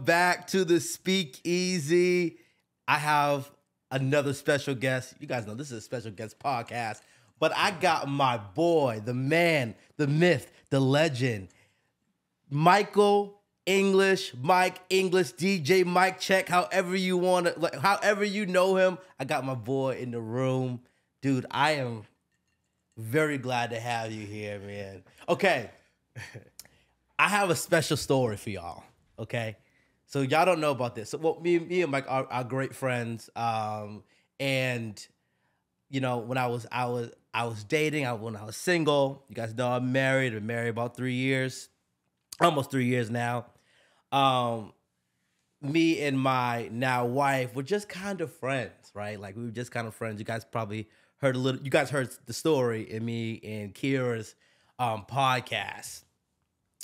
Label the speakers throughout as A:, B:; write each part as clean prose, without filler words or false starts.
A: Welcome back to the Speakeasy. I have another special guest. You guys know this is a special guest podcast, but I got my boy, the man, the myth, the legend, Michael English, Mike English, DJ Mike Check, however you want to, like, however you know him. I got my boy in the room. Dude, I am very glad to have you here, man. Okay. I have a special story for y'all. Okay. So y'all don't know about this. So well, me and Mike are great friends. And you know, when I was dating, when I was single, you guys know I'm married. I've been married about 3 years, almost 3 years now. Me and my now wife were just kind of friends, right? Like we were just kind of friends. You guys probably heard you guys heard the story in me and Kira's podcast.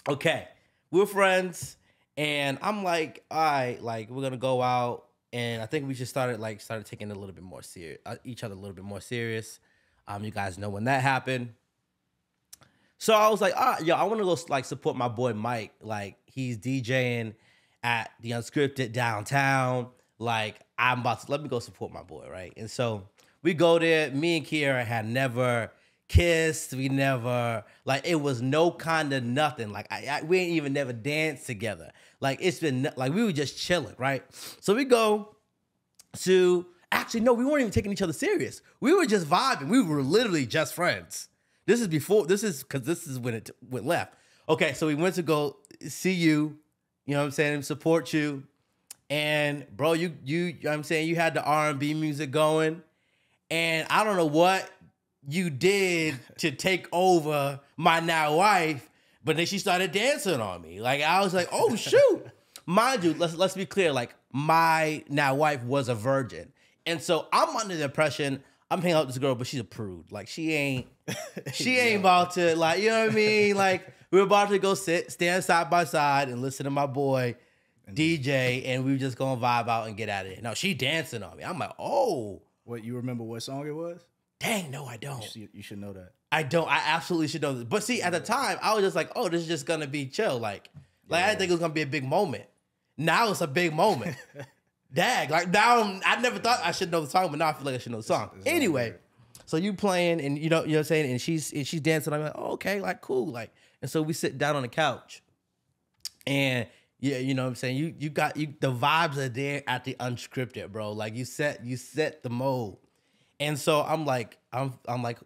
A: Okay, we were friends, and I'm like, all right, like we're gonna go out, and I think we just started taking it a little bit more serious, each other a little bit more serious. You guys know when that happened. So I was like, yo, I want to go like support my boy Mike. Like he's DJing at the Unscripted downtown. Like let me go support my boy, right? And so we go there. Me and Kira had never kissed. We never, like, it was no kind of nothing. Like we ain't even never danced together. Like it's been like we were just chilling, right? So we go to, actually no, we weren't even taking each other serious. We were just vibing. We were literally just friends. This is when it went left. Okay, so we went to go see you know what I'm saying, support you. And bro, you know what I'm saying, you had the R&B music going. And I don't know what you did to take over my now wife, but then she started dancing on me. Like I was like, oh shoot. Mind you, let's be clear, like my now wife was a virgin. And so I'm under the impression I'm hanging out with this girl, but she's a prude. Like she ain't about to, like, you know what I mean? Like we were about to go stand side by side and listen to my boy DJ, and we were just gonna vibe out and get out of here. No, she dancing on me. I'm like, oh.
B: What, you remember what song it was?
A: Dang, no, I don't.
B: You should know that.
A: I don't. I absolutely should know this. But see, at the time, I was just like, oh, this is just gonna be chill. Like I didn't think it was gonna be a big moment. Now it's a big moment. Dag. Like now, I never thought I should know the song, but now I feel like I should know the song. It's anyway, so you playing, and you know what I'm saying, and she's dancing. I'm like, oh, okay, like cool, like. And so we sit down on the couch, and yeah, you know what I'm saying. You got the vibes are there at the Unscripted, bro. Like you set the mode. And so I'm like,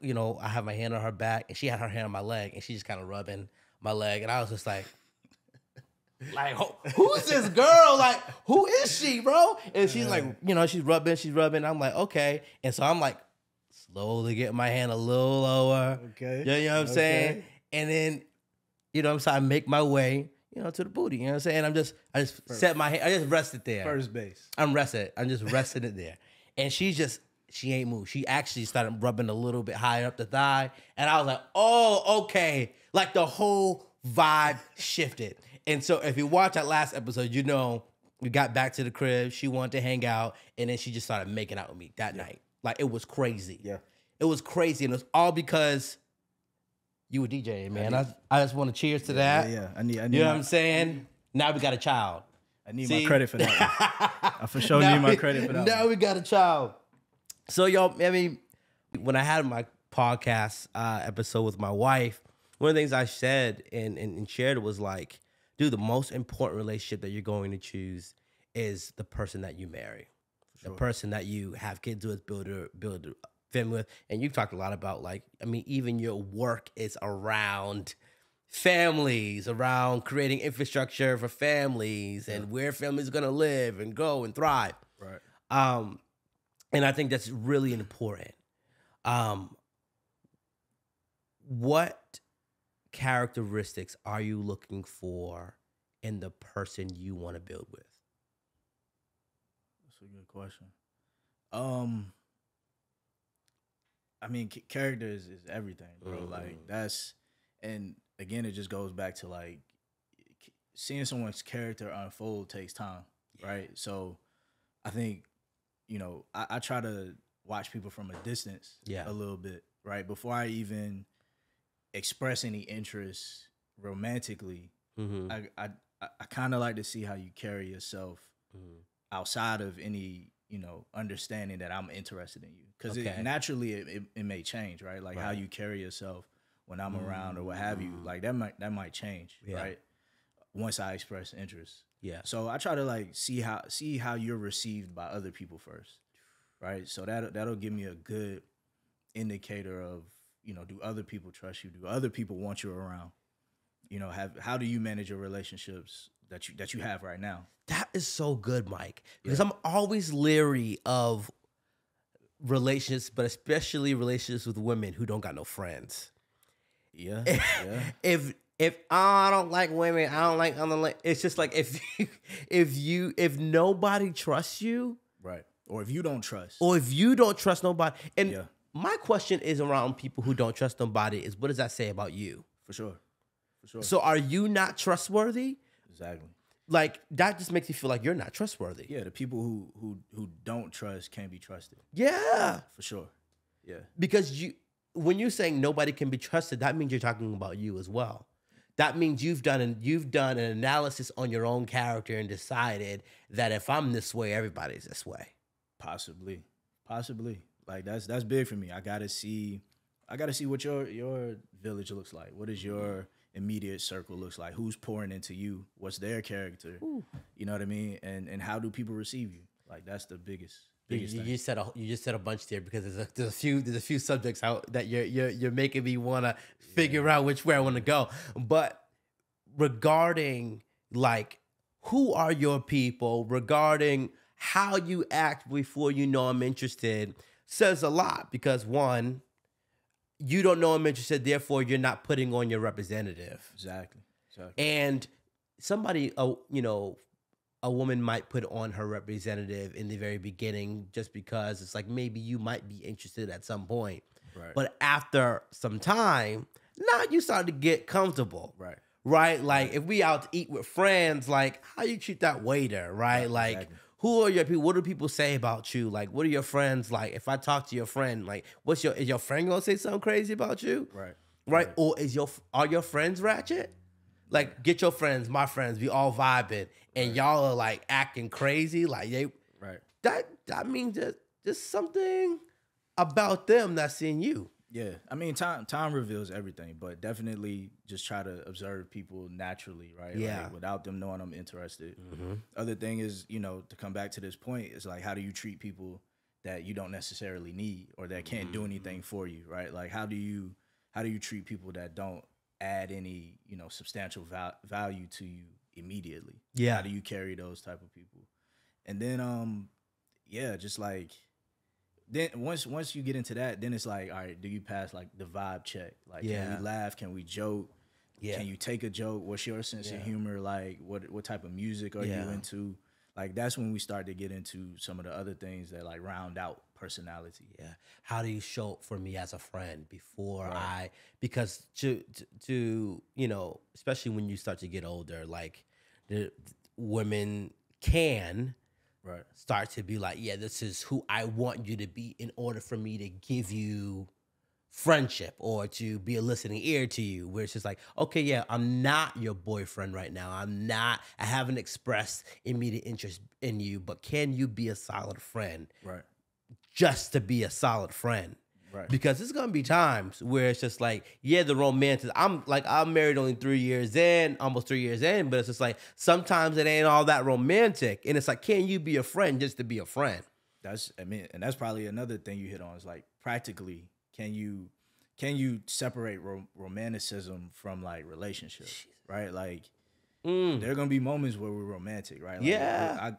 A: you know, I have my hand on her back, and she had her hand on my leg, and she just kind of rubbing my leg, and I was just like, who's this girl? Like, who is she, bro? And she's like, you know, she's rubbing. I'm like, okay. And so I'm like, slowly getting my hand a little lower.
B: Okay.
A: You know what I'm saying? And then, you know what I'm saying, I make my way, you know, to the booty. You know what I'm saying? I just set my hand, I just rested there.
B: First base.
A: I'm just resting it there. And she ain't moved. She actually started rubbing a little bit higher up the thigh. And I was like, oh, okay. Like the whole vibe shifted. And so if you watch that last episode, you know, we got back to the crib. She wanted to hang out. And then she just started making out with me that night. Like it was crazy.
B: Yeah.
A: It was crazy. And it was all because you were DJing, man. I just want to cheers to that.
B: Yeah. I need.
A: You know what I'm saying? Now we got a child.
B: I need my credit for that one. I for sure need my credit for that
A: Now
B: one.
A: we got a child. So, y'all, I mean, when I had my podcast episode with my wife, one of the things I said and shared was like, dude, the most important relationship that you're going to choose is the person that you marry, the person that you have kids with, build a family with. And you've talked a lot about, like, I mean, even your work is around families, around creating infrastructure for families and where families are going to live and grow and thrive.
B: Right.
A: And I think that's really important. What characteristics are you looking for in the person you want to build with?
B: That's a good question. I mean, character is everything, bro. Mm-hmm. Like that's, and again, it just goes back to like seeing someone's character unfold takes time, right? So I think, you know, I try to watch people from a distance a little bit, right? Before I even express any interest romantically, I I kind of like to see how you carry yourself outside of any, understanding that I'm interested in you. Because
A: Okay.
B: naturally it may change, right? Like how
A: Right.
B: you carry yourself when I'm around or what have you. Like that might change,
A: Yeah.
B: right? Once I express interest.
A: Yeah.
B: So I try to like see how you're received by other people first, right? So that'll give me a good indicator of, do other people trust you? Do other people want you around? How do you manage your relationships that you have right now?
A: That is so good, Mike. Because I'm always leery of relationships, but especially relationships with women who don't got no friends.
B: Yeah, yeah,
A: If I don't like women, I don't like other. It's just like if nobody trusts you,
B: right. Or if you don't trust,
A: or if you don't trust nobody, and
B: Yeah.
A: my question is around people who don't trust nobody is what does that say about you?
B: for sure,
A: So are you not trustworthy?
B: exactly.
A: Like that just makes you feel like you're not trustworthy.
B: Yeah, the people who don't trust can't be trusted,
A: Yeah.
B: for sure. Yeah,
A: Because when you're saying nobody can be trusted, that means you're talking about you as well. That means you've done an analysis on your own character and decided that if I'm this way, everybody's this way.
B: possibly. Like that's big for me. I gotta see what your village looks like. What is your immediate circle looks like? Who's pouring into you? What's their character? You know what I mean? And how do people receive you? Like that's the biggest
A: You
B: thing.
A: just said a bunch there because there's a few subjects out that you're making me want to figure out which way I want to go. But regarding like who are your people, regarding how you act before you know I'm interested, says a lot because one, you don't know I'm interested, therefore you're not putting on your representative.
B: Exactly.
A: And somebody, a woman might put on her representative in the very beginning just because it's like maybe you might be interested at some point.
B: Right.
A: But after some time, now you start to get comfortable.
B: Right.
A: Right? Like if we out to eat with friends, like how you treat that waiter, right? Like
B: exactly.
A: who are your people? What do people say about you? Like what are your friends like? If I talk to your friend, like is your friend gonna say something crazy about you?
B: Right.
A: Right? Or are your friends ratchet? Like, get your friends, my friends, we all vibing, and y'all are like acting crazy. Like
B: Right.
A: that means there's something about them that's in you.
B: Yeah, I mean, time reveals everything, but definitely just try to observe people naturally, right?
A: Yeah.
B: Like, without them knowing I'm interested. Other thing is, to come back to this point, is like, how do you treat people that you don't necessarily need or that can't do anything for you, right? Like, how do you treat people that don't add any, substantial value to you immediately?
A: Yeah.
B: How do you carry those type of people? And then, just like. Then once you get into that, then it's like, all right, do you pass like the vibe check? Like, can
A: Yeah.
B: we laugh? Can we joke?
A: Yeah.
B: Can you take a joke? What's your sense of humor? Like, what type of music are
A: Yeah.
B: you into? Like, that's when we start to get into some of the other things that like round out personality.
A: Yeah. How do you show up for me as a friend before because to especially when you start to get older, like the women can
B: Right.
A: start to be like, yeah, this is who I want you to be in order for me to give you friendship or to be a listening ear to you, where it's just like, okay, yeah, I'm not your boyfriend right now. I haven't expressed immediate interest in you, but can you be a solid friend
B: Right.
A: just to be a solid friend?
B: Right.
A: Because there's gonna be times where it's just like, yeah, the romantic. I'm married only 3 years in, almost 3 years in, but it's just like sometimes it ain't all that romantic, and it's like, can you be a friend just to be a friend?
B: And that's probably another thing you hit on is like practically, can you separate romanticism from like relationships, right? Like there are gonna be moments where we're romantic, right? Like,
A: Yeah.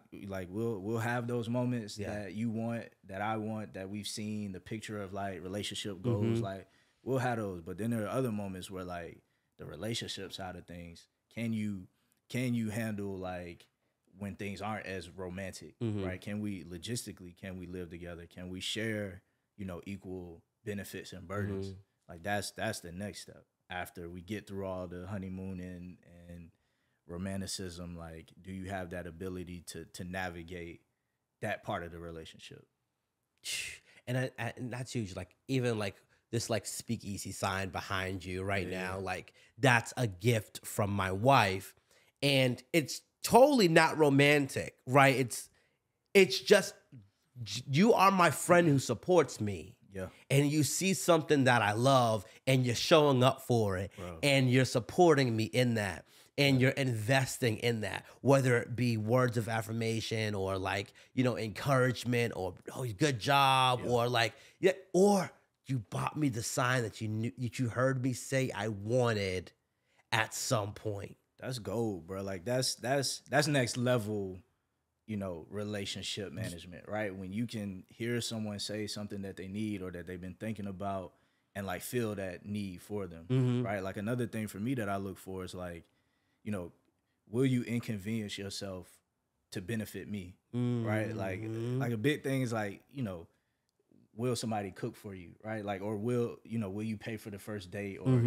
B: we'll have those moments that you want, that I want, that we've seen the picture of like relationship goals. Like we'll have those, but then there are other moments where like the relationship side of things, can you handle like when things aren't as romantic, right? Can we live together? Can we share, equal benefits and burdens? Like that's the next step after we get through all the honeymoon and romanticism. Like, do you have that ability to navigate that part of the relationship?
A: And that's huge. Like even like this like speakeasy sign behind you right now, like that's a gift from my wife. and it's totally not romantic, right? It's just you are my friend who supports me.
B: Yeah.
A: And you see something that I love and you're showing up for it,
B: Bro.
A: and you're supporting me in that, and you're investing in that, whether it be words of affirmation or like, encouragement or, oh, good job, or like, or you bought me the sign that you heard me say I wanted at some point.
B: That's gold, bro. Like that's next level, relationship management, right? When you can hear someone say something that they need or that they've been thinking about and like feel that need for them, right? Like another thing for me that I look for is like, will you inconvenience yourself to benefit me, right? Like a big thing is like, will somebody cook for you, right? Like, or will you pay for the first date or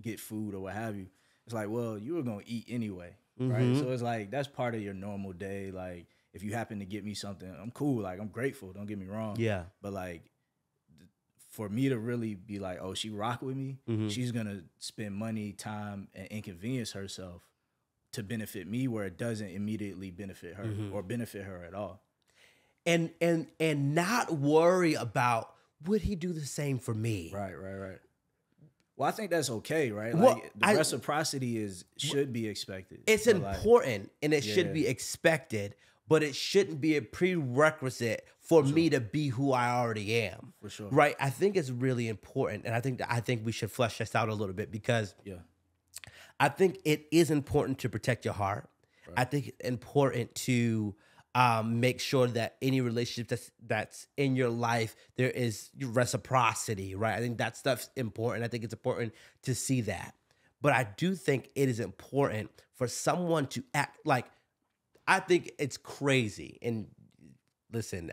B: get food or what have you? It's like, well, you were gonna eat anyway, right? So it's like that's part of your normal day. Like, if you happen to get me something, I'm cool. Like, I'm grateful. Don't get me wrong.
A: Yeah.
B: But like, for me to really be like, oh, she rock with me, she's gonna spend money, time, and inconvenience herself to benefit me, where it doesn't immediately benefit her or benefit her at all.
A: And not worry about, would he do the same for me?
B: Right. Well, I think that's okay, right?
A: Well,
B: Like the reciprocity should be expected.
A: It's important, and it should be expected, but it shouldn't be a prerequisite for me to be who I already am.
B: For sure.
A: Right? I think it's really important, and I think we should flesh this out a little bit, because I think it is important to protect your heart. Right. I think it's important to make sure that any relationship that's in your life, there is reciprocity, right? I think that stuff's important. I think it's important to see that. But I do think it is important for someone to act like, I think it's crazy. And listen,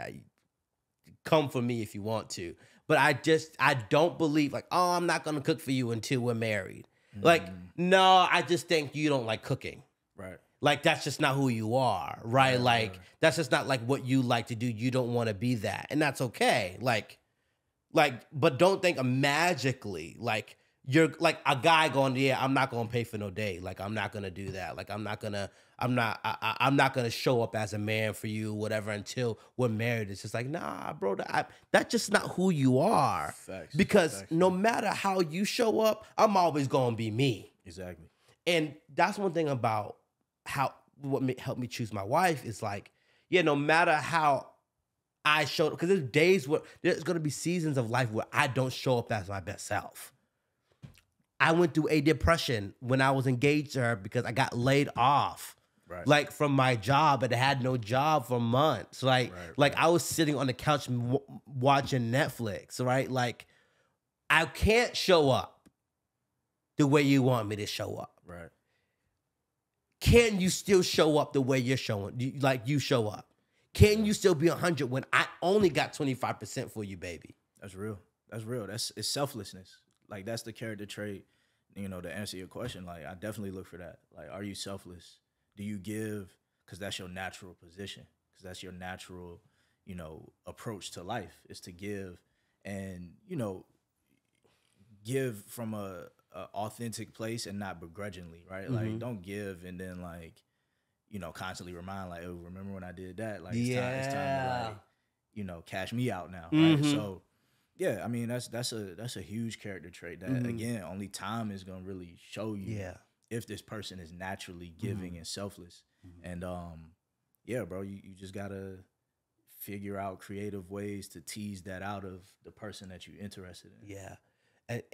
A: come for me if you want to. But I don't believe like, oh, I'm not going to cook for you until we're married. Like, no, I just think you don't like cooking.
B: Right.
A: Like, that's just not who you are, right? Like, that's just not like what you like to do. You don't want to be that. And that's okay. Like, but don't think magically, like, you're like a guy going, yeah, I'm not going to pay for no date. Like, I'm not going to do that. Like, I'm not going to show up as a man for you, whatever, until we're married. It's just like, nah, bro, that's just not who you are.
B: Facts.
A: Because no matter how you show up, I'm always going to be me.
B: Exactly.
A: And that's one thing about what helped me choose my wife is like, no matter how I show up, because there's days where there's going to be seasons of life where I don't show up as my best self. I went through a depression when I was engaged to her because I got laid off, like from my job, but I had no job for months. Like I was sitting on the couch watching Netflix, right? Like, I can't show up the way you want me to show up.
B: Right.
A: Can you still show up the way you're showing? Like, you show up. Can you still be 100 when I only got 25% for you, baby?
B: That's real. It's selflessness. Like, that's the character trait, to answer your question. Like, I definitely look for that. Like, are you selfless? Do you give? Because that's your natural position. Because that's your natural, approach to life, is to give. And, give from a authentic place and not begrudgingly, right? Like, don't give and then like, constantly remind like, oh, remember when I did that? Like, it's time to like, cash me out now, right? So yeah, I mean, that's a huge character trait that again, only time is gonna really show you if this person is naturally giving and selfless. And yeah, bro, you just gotta figure out creative ways to tease that out of the person that you're interested in.
A: Yeah.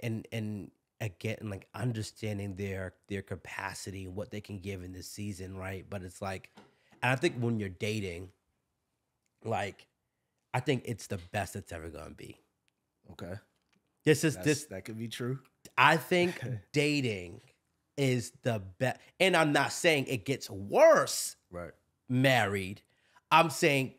A: And again, like, understanding their capacity and what they can give in this season, right? But it's like, and I think when you're dating, like, I think it's the best it's ever gonna be.
B: Okay.
A: That
B: could be true.
A: I think dating is the best, and I'm not saying it gets worse.
B: Right.
A: Married, I'm saying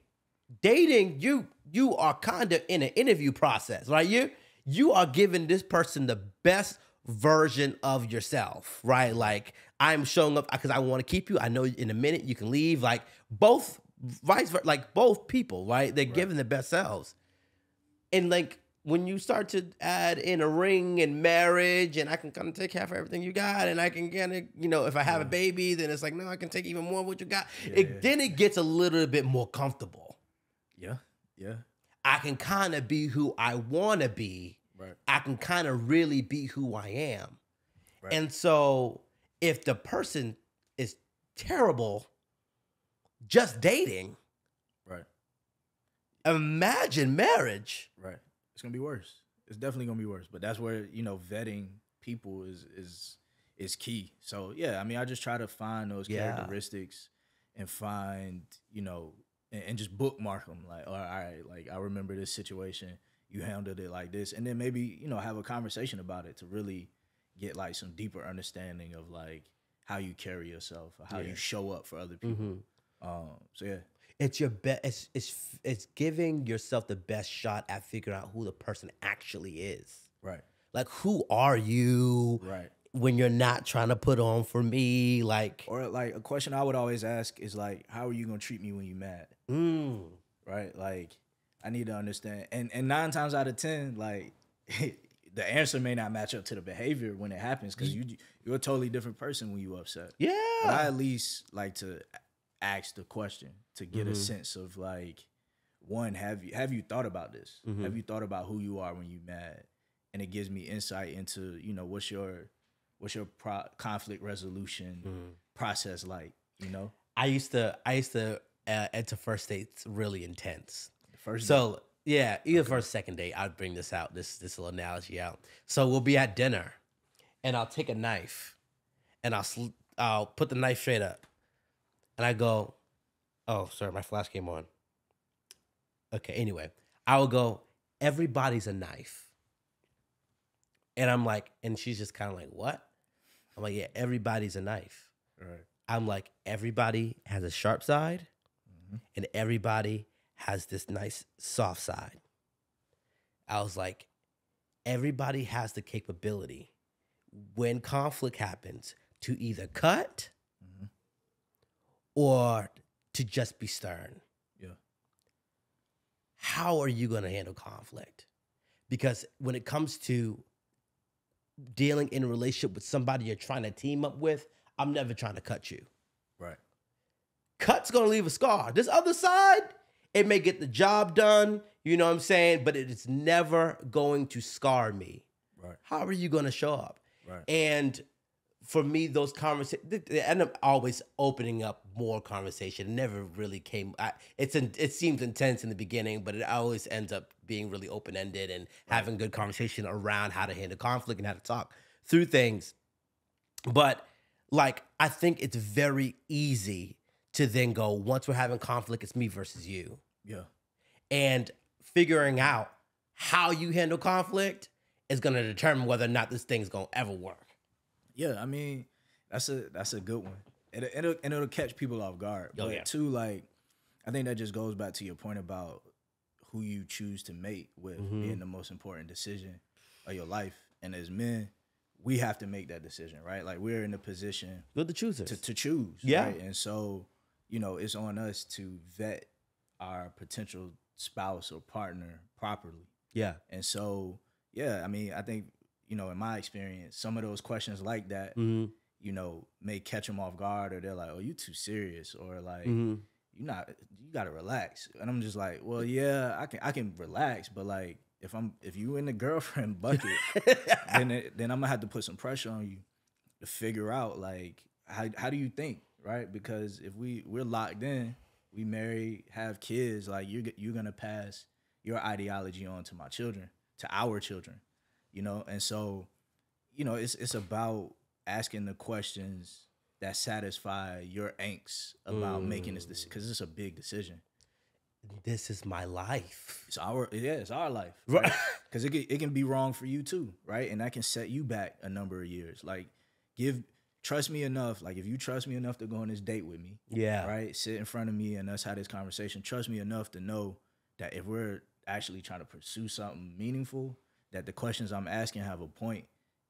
A: dating, you are kind of in an interview process, right? You are giving this person the best version of yourself, right? Like, I'm showing up because I want to keep you. I know in a minute you can leave. Like, both vice versa, like both people, right? They're giving their best selves. And like, when you start to add in a ring and marriage, and I can kind of take half of everything you got, and I can kind of, if I have a baby, then it's like, no, I can take even more of what you got. Then it gets a little bit more comfortable.
B: Yeah, yeah.
A: I can kind of be who I want to be.
B: Right.
A: I can kind of really be who I am.
B: Right.
A: And so if the person is terrible just dating,
B: right,
A: imagine marriage.
B: Right. It's gonna be worse. It's definitely gonna be worse. But that's where, vetting people is key. So yeah, I mean, I just try to find those characteristics and find, and just bookmark them. Like, all right, like I remember this situation. You handled it like this, and then maybe have a conversation about it to really get like some deeper understanding of like how you carry yourself, or how you show up for other people. So yeah,
A: it's your best. It's giving yourself the best shot at figuring out who the person actually is.
B: Right.
A: Like, who are you?
B: Right.
A: When you're not trying to put on for me, like,
B: or like a question I would always ask is like, how are you gonna treat me when you mad? Right. Like, I need to understand. And 9 times out of 10, like the answer may not match up to the behavior when it happens, because you're a totally different person when you upset.
A: Yeah.
B: But I at least like to ask the question to get a sense of like, one, have you thought about this? Have you thought about who you are when you mad? And it gives me insight into, what's your conflict resolution process like,
A: I used to enter first dates really intense.
B: First
A: date. Either first, second date, I'd bring this little analogy out. So we'll be at dinner, and I'll take a knife, and I'll put the knife straight up, and I go, oh, sorry, my flash came on. Okay, anyway, I will go, everybody's a knife. And I'm like, and she's just kind of like, what? I'm like, yeah, everybody's a knife.
B: Right.
A: I'm like, everybody has a sharp side, and everybody has this nice soft side. I was like, everybody has the capability when conflict happens to either cut or to just be stern.
B: Yeah.
A: How are you going to handle conflict? Because when it comes to dealing in a relationship with somebody you're trying to team up with, I'm never trying to cut you.
B: Right.
A: Cut's going to leave a scar. This other side, it may get the job done, you know what I'm saying? But it is never going to scar me.
B: Right.
A: How are you going to show up?
B: Right.
A: And for me, those conversations, they end up always opening up more conversation. It never really came. It seems intense in the beginning, but it always ends up being really open-ended and having good conversation around how to handle conflict and how to talk through things. But like, I think it's very easy to then go, once we're having conflict, it's me versus you.
B: Yeah.
A: And figuring out how you handle conflict is going to determine whether or not this thing's going to ever work.
B: Yeah, I mean, that's a good one. It'll catch people off guard. But too, like, I think that just goes back to your point about who you choose to mate with being the most important decision of your life. And as men, we have to make that decision, right? Like, we're in a position
A: We're the choosers.
B: to choose.
A: Yeah.
B: Right? And so, it's on us to vet our potential spouse or partner properly.
A: Yeah.
B: And so, yeah, I mean, I think, in my experience, some of those questions like that, may catch them off guard, or they're like, oh, you too serious, or like, you gotta relax. And I'm just like, well, yeah, I can relax, but like, if you in the girlfriend bucket, then I'm gonna have to put some pressure on you to figure out like, how do you think, right? Because if we're locked in, we married, have kids, like you're gonna pass your ideology on to my children, to our children. And so, it's about asking the questions that satisfy your angst about making this decision, because it's a big decision.
A: This is my life.
B: It's our life,
A: Right?
B: Because it can be wrong for you too, right? And that can set you back a number of years. Like, trust me enough. Like, if you trust me enough to go on this date with me, right, sit in front of me and us have this conversation. Trust me enough to know that if we're actually trying to pursue something meaningful, that the questions I'm asking have a point,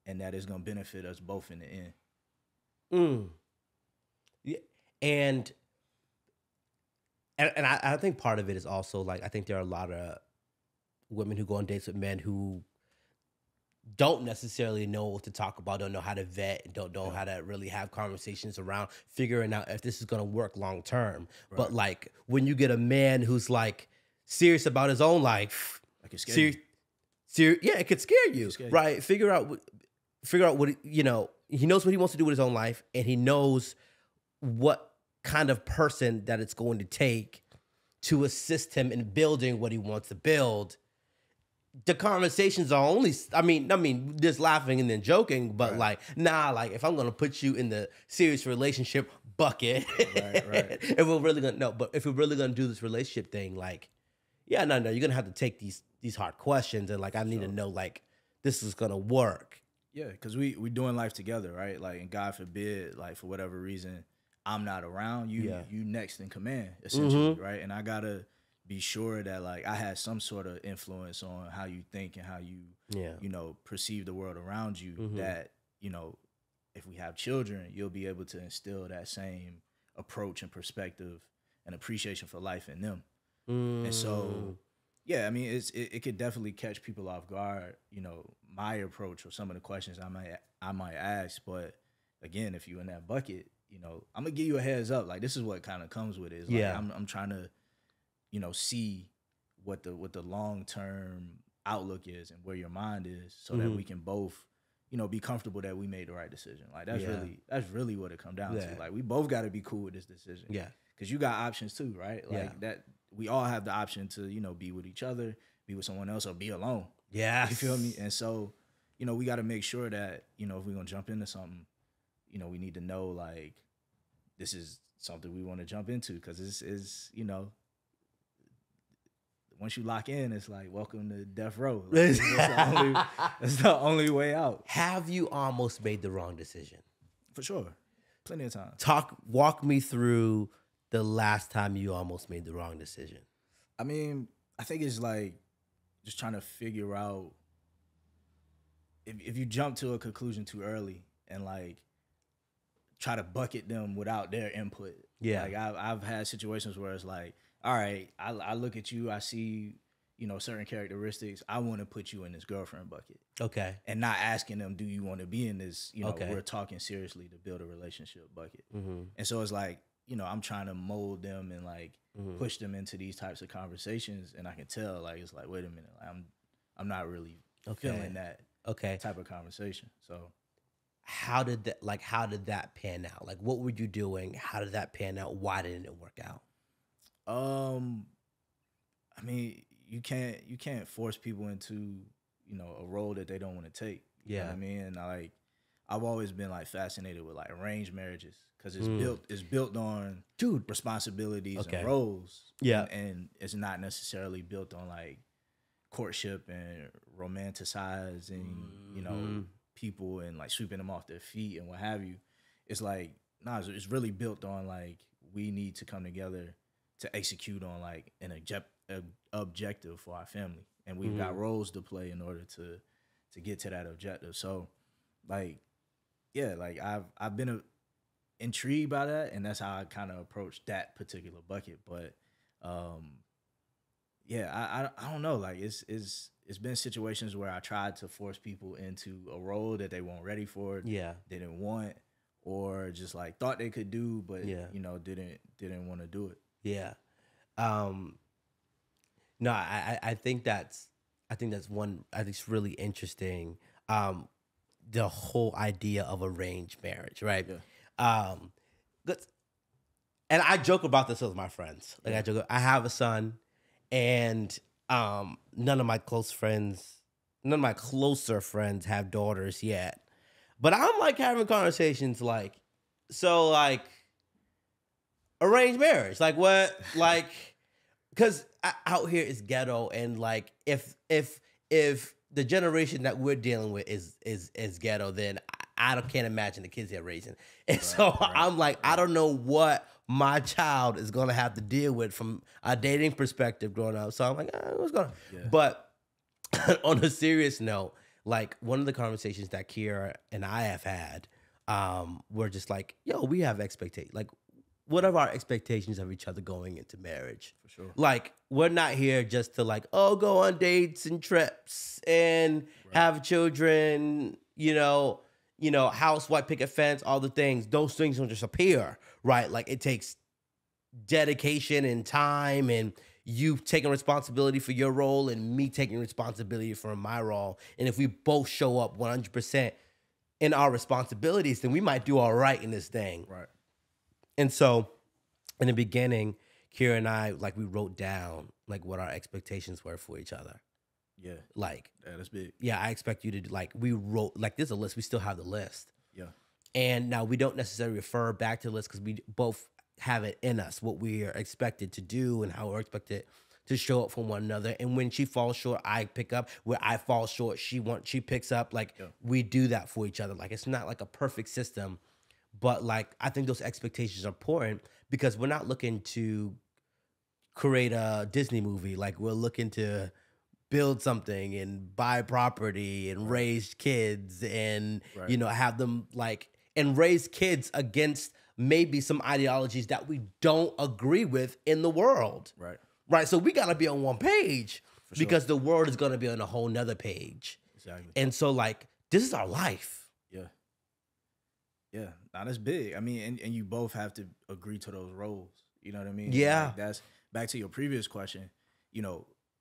B: and that it's gonna benefit us both in the end.
A: Yeah. And I think part of it is also like, I think there are a lot of women who go on dates with men who don't necessarily know what to talk about, don't know how to vet, don't know how to really have conversations around figuring out if this is going to work long term. Right. But like when you get a man who's like serious about his own life,
B: like it's scary.
A: Yeah, it could scare you, right? Figure out what he knows what he wants to do with his own life, and he knows what kind of person that it's going to take to assist him in building what he wants to build. The conversations are only, I mean, just laughing and then joking, but like, if I'm gonna put you in the serious relationship bucket, right. if we're really gonna do this relationship thing, like, you're gonna have to take these hard questions, and like, I need to know, like, this is gonna work.
B: Yeah, because we doing life together, right? Like, and God forbid, like, for whatever reason, I'm not around, you next in command, essentially, right? And I gotta be sure that like I had some sort of influence on how you think and how you perceive the world around you, that, if we have children, you'll be able to instill that same approach and perspective and appreciation for life in them. And so, yeah, I mean, it could definitely catch people off guard, my approach or some of the questions I might ask. But again, if you're in that bucket, I'm gonna give you a heads up. Like, this is what kind of comes with it. Is like, I'm trying to, see what the long-term outlook is and where your mind is, so that we can both, be comfortable that we made the right decision. Like, that's really what it comes down to. Like, we both got to be cool with this decision. Yeah. Because you got options too, right? Like that, we all have the option to, be with each other, be with someone else, or be alone. Yeah. You feel me? And so, we got to make sure that, if we're going to jump into something, we need to know, like, this is something we want to jump into, because this is, once you lock in, it's like, welcome to death row. Like, it's the only way out.
A: Have you almost made the wrong decision?
B: For sure. Plenty of time.
A: Walk me through the last time you almost made the wrong decision.
B: I mean, I think it's like just trying to figure out if you jump to a conclusion too early and like try to bucket them without their input. Yeah. Like I've had situations where it's like, all right, I look at you, I see, certain characteristics. I want to put you in this girlfriend bucket. Okay. And not asking them, do you want to be in this, we're talking seriously to build a relationship bucket. And so it's like, I'm trying to mold them and like push them into these types of conversations. And I can tell, like, it's like, wait a minute, like, I'm not really feeling that type of conversation. So
A: how did that pan out? Like, what were you doing? How did that pan out? Why didn't it work out?
B: I mean, you can't force people into, a role that they don't want to take. You know what I mean? I've always been like fascinated with like arranged marriages, because it's built on responsibilities and roles. Yeah. And it's not necessarily built on like courtship and romanticizing, people and like sweeping them off their feet and what have you. It's like, it's really built on like, we need to come together to execute on like an objective for our family, and we've got roles to play in order to get to that objective. So, like, yeah, like I've been intrigued by that, and that's how I kind of approached that particular bucket. But, yeah, I don't know. Like, it's been situations where I tried to force people into a role that they weren't ready for, didn't want, or just like thought they could do, but didn't want to do it.
A: Yeah. No, I think that's one, I think it's really interesting. The whole idea of arranged marriage, right? Yeah. And I joke about this with my friends. Like, I have a son, and none of my closer friends have daughters yet. But I'm like having conversations like, so like, arranged marriage, like what, like, because out here is ghetto, and like if the generation that we're dealing with is ghetto, then I can't imagine the kids they're raising. And I'm like, I don't know what my child is gonna have to deal with from a dating perspective growing up. So I'm like, what's going on? Yeah. But on a serious note, like, one of the conversations that Kiera and I have had, we're just like, yo, we have expectations. Like, what are our expectations of each other going into marriage?
B: For sure.
A: Like, we're not here just to like, oh, go on dates and trips and have children, house, white picket fence, all the things. Those things don't just appear, right? Like, it takes dedication and time, and you taking responsibility for your role and me taking responsibility for my role. And if we both show up 100% in our responsibilities, then we might do all right in this thing.
B: Right.
A: And so in the beginning, Kira and I, like, we wrote down like what our expectations were for each other.
B: Yeah.
A: Like,
B: Yeah, that's big.
A: yeah, I expect you to do, like, we wrote, like, there's a list. We still have the list.
B: Yeah.
A: And now we don't necessarily refer back to the list because we both have it in us, what we are expected to do and how we're expected to show up for one another. And when she falls short, I pick up. Where I fall short, she picks up. Like, we do that for each other. Like, it's not like a perfect system, but like, I think those expectations are important because we're not looking to create a Disney movie. Like, we're looking to build something and buy property and raise kids and, have them like, and raise kids against maybe some ideologies that we don't agree with in the world.
B: Right.
A: Right. So we got to be on one page because the world is going to be on a whole nother page.
B: Exactly.
A: And so, like, this is our life.
B: Yeah. Yeah. Now that's big. I mean, and you both have to agree to those roles. You know what I mean?
A: Yeah.
B: Like, that's back to your previous question.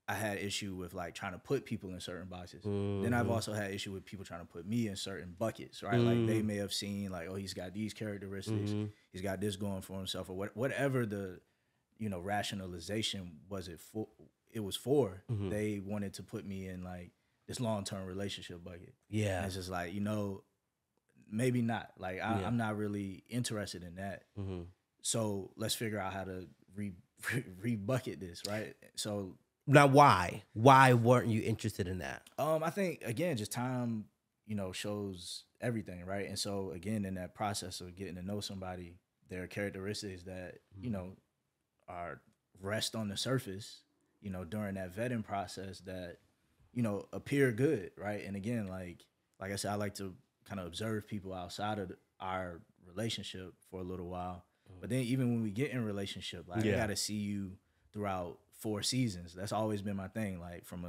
B: I had issue with like trying to put people in certain boxes. Then I've also had issue with people trying to put me in certain buckets, right? Like, they may have seen like, oh, he's got these characteristics, he's got this going for himself, or whatever the, rationalization it was for. They wanted to put me in like this long-term relationship bucket.
A: Yeah.
B: And it's just like, maybe not. Like, I'm not really interested in that. So let's figure out how to re-bucket this, right? So
A: now, why? Why weren't you interested in that?
B: I think, again, just time, shows everything, right? And so, again, in that process of getting to know somebody, there are characteristics that, are rest on the surface, during that vetting process that, appear good, right? And again, like I said, I like to kind of observe people outside of our relationship for a little while. But then even when we get in relationship, like, I got to see you throughout 4 seasons. That's always been my thing. Like, from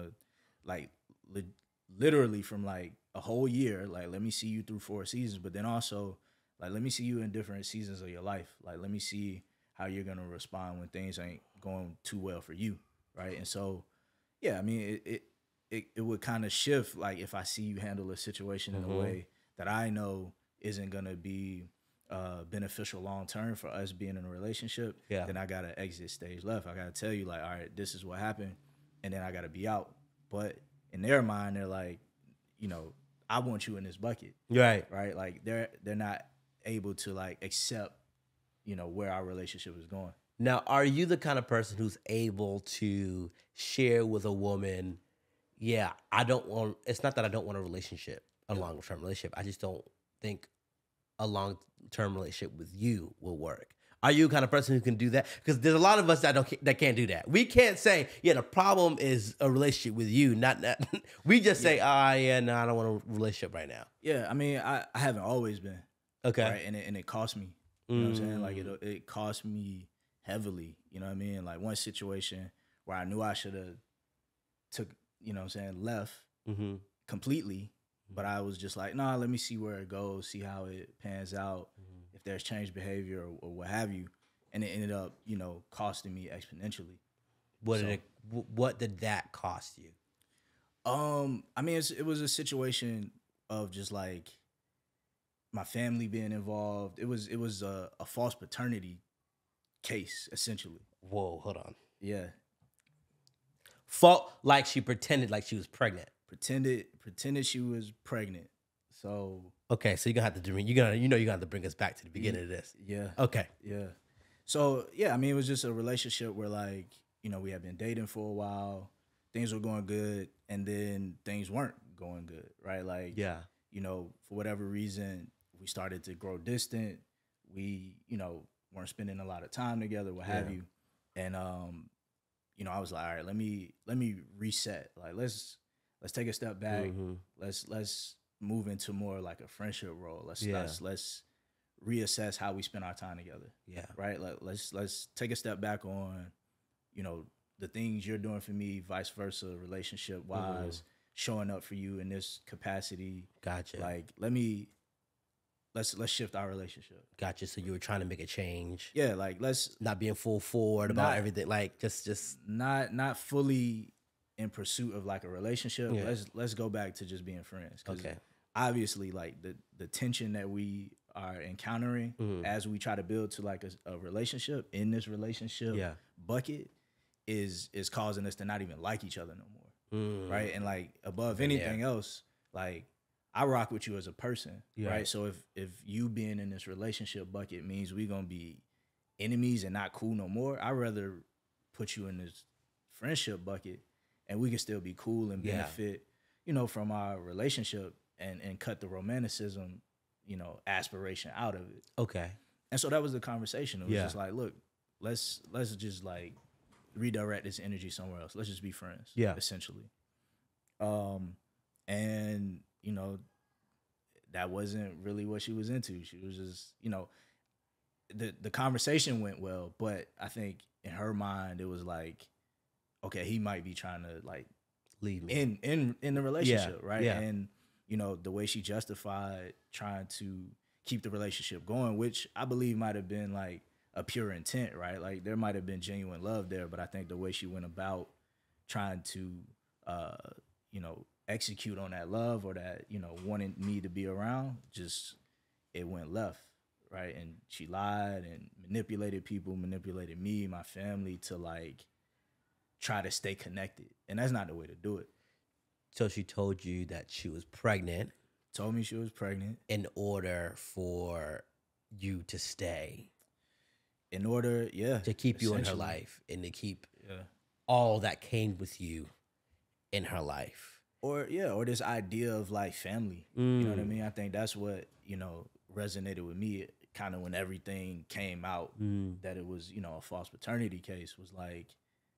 B: literally from like a whole year, like, let me see you through 4 seasons, but then also like, let me see you in different seasons of your life. Like, let me see how you're going to respond when things ain't going too well for you. Right. And so, yeah, I mean, it would kind of shift. Like, if I see you handle a situation in a way that I know isn't going to be beneficial long-term for us being in a relationship, then I got to exit stage left. I got to tell you, like, all right, this is what happened, and then I got to be out. But in their mind, they're like, I want you in this bucket.
A: Right.
B: Right. Like, they're not able to like accept, where our relationship is going.
A: Now, are you the kind of person who's able to share with a woman, it's not that I don't want a relationship, a long-term relationship. I just don't think a long-term relationship with you will work. Are you the kind of person who can do that? Because there's a lot of us that can't do that. We can't say, the problem is a relationship with you, not that. We just say, I don't want a relationship right now.
B: Yeah, I mean, I haven't always been.
A: Okay.
B: Right? And it cost me. You know what I'm saying? Like, it cost me heavily. You know what I mean? Like, one situation where I knew I should have took, left completely. But I was just like, nah, let me see where it goes, see how it pans out, if there's changed behavior or what have you. And it ended up, costing me exponentially.
A: What did that cost you?
B: I mean, it was a situation of just like my family being involved. It was a false paternity case, essentially.
A: Whoa, hold on.
B: Yeah.
A: Like she pretended like she was pregnant.
B: Pretended she was pregnant. So
A: okay, so you're gonna have to bring us back to the beginning of this.
B: Yeah.
A: Okay.
B: Yeah. So yeah, I mean, it was just a relationship where, like, we had been dating for a while, things were going good, and then things weren't going good, right? Like, for whatever reason, we started to grow distant. We, weren't spending a lot of time together, what have you. And I was like, all right, let me reset. Like, let's take a step back. Let's move into more like a friendship role. Let's reassess how we spend our time together.
A: Yeah.
B: Right. Like let's take a step back on, you know, the things you're doing for me, vice versa, relationship wise, showing up for you in this capacity.
A: Gotcha.
B: Like let's shift our relationship.
A: Gotcha. So you were trying to make a change.
B: Yeah, like let's
A: Not being full forward about everything. Like just
B: not fully in pursuit of like a relationship.
A: Yeah.
B: Let's go back to just being friends. 'Cause
A: Okay.
B: obviously, like the tension that we are encountering as we try to build to like a relationship in this relationship
A: Yeah.
B: bucket is causing us to not even like each other no more. Right. And like above anything else, like I rock with you as a person.
A: Yeah.
B: Right. So if you being in this relationship bucket means we gonna be enemies and not cool no more, I'd rather put you in this friendship bucket and we can still be cool and benefit, you know, from our relationship and cut the romanticism, you know, aspiration out of it.
A: Okay.
B: And so that was the conversation. It was
A: Yeah.
B: just like, look, let's just like redirect this energy somewhere else. Let's just be friends.
A: Yeah.
B: Essentially. And, you know, that wasn't really what she was into. She was just, you know, the conversation went well, but I think in her mind it was like, okay, he might be trying to like
A: Leave me.
B: in the relationship, right?
A: Yeah.
B: And you know, the way she justified trying to keep the relationship going, which I believe might have been like a pure intent, right? Like there might have been genuine love there, but I think the way she went about trying to you know, execute on that love or that, you know, wanting me to be around, just it went left, right? And she lied and manipulated people, manipulated me, my family to like try to stay connected. And that's not the way to do it.
A: So she told you that she was pregnant
B: Told me she was pregnant.
A: in order for you to stay,
B: In order, yeah.
A: to keep you in her
B: essentially.
A: life, and to keep
B: Yeah.
A: all that came with you in her life.
B: Or this idea of like family. You know what I mean? I think that's what, you know, resonated with me kind of when everything came out that it was, you know, a false paternity case was like,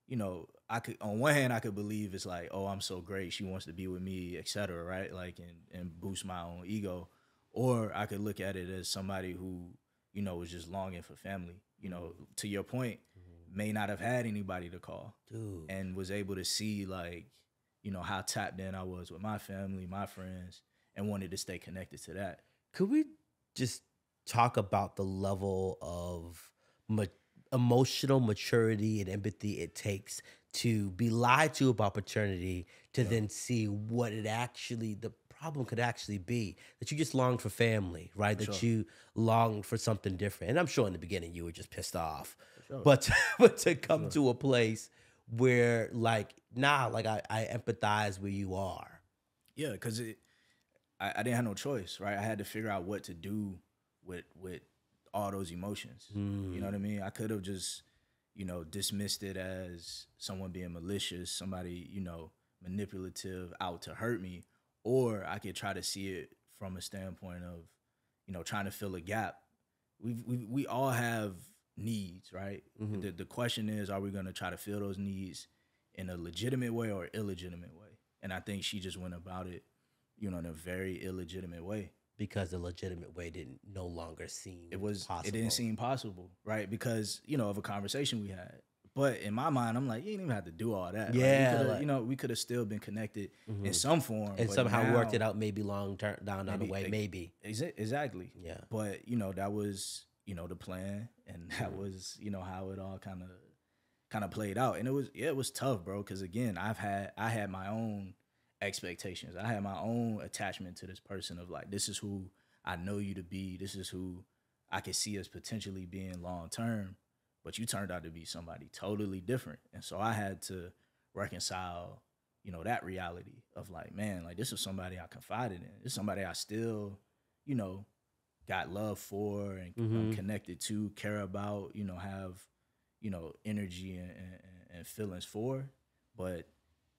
B: you know, I could on one hand I could believe it's like, oh, I'm so great, she wants to be with me, etc. Right? Like and boost my own ego. Or I could look at it as somebody who, you know, was just longing for family. You know, to your point, may not have had anybody to call.
A: Dude.
B: And was able to see like, you know, how tapped in I was with my family, my friends, and wanted to stay connected to that.
A: Could we just talk about the level of emotional maturity and empathy it takes to be lied to about paternity, to then see what it actually, the problem could actually be? That you just longed for family, right? That you longed for something different. And I'm sure in the beginning you were just pissed off. But to come to a place where like, nah, like I empathize where you are.
B: Yeah, because I didn't have no choice, right? I had to figure out what to do with all those emotions. You know what I mean? I could have just, you know, dismissed it as someone being malicious, somebody, you know, manipulative out to hurt me, or I could try to see it from a standpoint of, you know, trying to fill a gap. We all have needs, right? The question is, are we going to try to fill those needs in a legitimate way or illegitimate way? And I think she just went about it, you know, in a very illegitimate way.
A: Because the legitimate way didn't no longer seem possible.
B: It didn't seem possible, right? Because, you know, of a conversation we had. But in my mind, I'm like, you didn't even have to do all that.
A: Yeah,
B: like, you know, we could have still been connected in some form.
A: and
B: but
A: somehow
B: now,
A: worked it out maybe long term down the way, maybe.
B: Exactly.
A: Yeah.
B: But, you know, that was, you know, the plan, and that was, you know, how it all kind of played out. And it was tough, bro, because again, I had my own expectations. I had my own attachment to this person of like, this is who I know you to be. This is who I could see as potentially being long term. But you turned out to be somebody totally different. And so I had to reconcile, you know, that reality of like, man, like this is somebody I confided in. This is somebody I still, you know, got love for and I'm connected to, care about, you know, have, you know, energy and feelings for. But,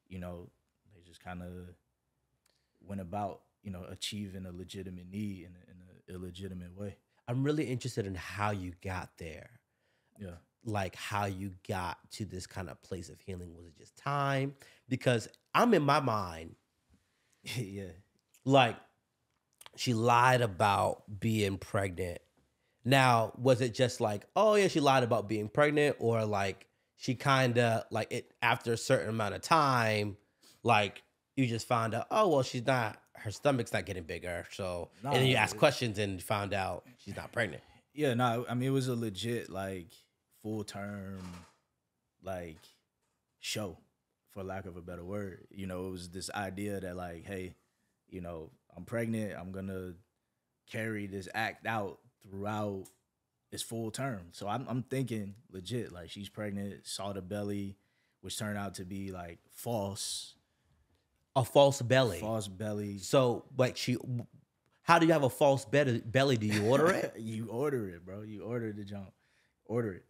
B: you know, they just kind of went about, you know, achieving a legitimate need in an illegitimate way.
A: I'm really interested in how you got there.
B: Yeah.
A: Like how you got to this kind of place of healing. Was it just time? Because I'm in my mind,
B: Yeah.
A: like she lied about being pregnant Now, was it just like, oh yeah, she lied about being pregnant, or like she kind of like it after a certain amount of time, like you just found out, oh well, she's not, her stomach's not getting bigger, so and then
B: Nah,
A: you ask questions and you found out she's not pregnant.
B: yeah, no, I mean it was a legit like full term like show, for lack of a better word. You know, it was this idea that like, hey, you know, I'm pregnant, I'm gonna carry this act out throughout its full term. So I'm thinking legit, like she's pregnant, saw the belly, which turned out to be like
A: A false belly.
B: false belly.
A: So, like how do you have a false belly? Do you order it?
B: You order it, bro. You order the junk. Order it.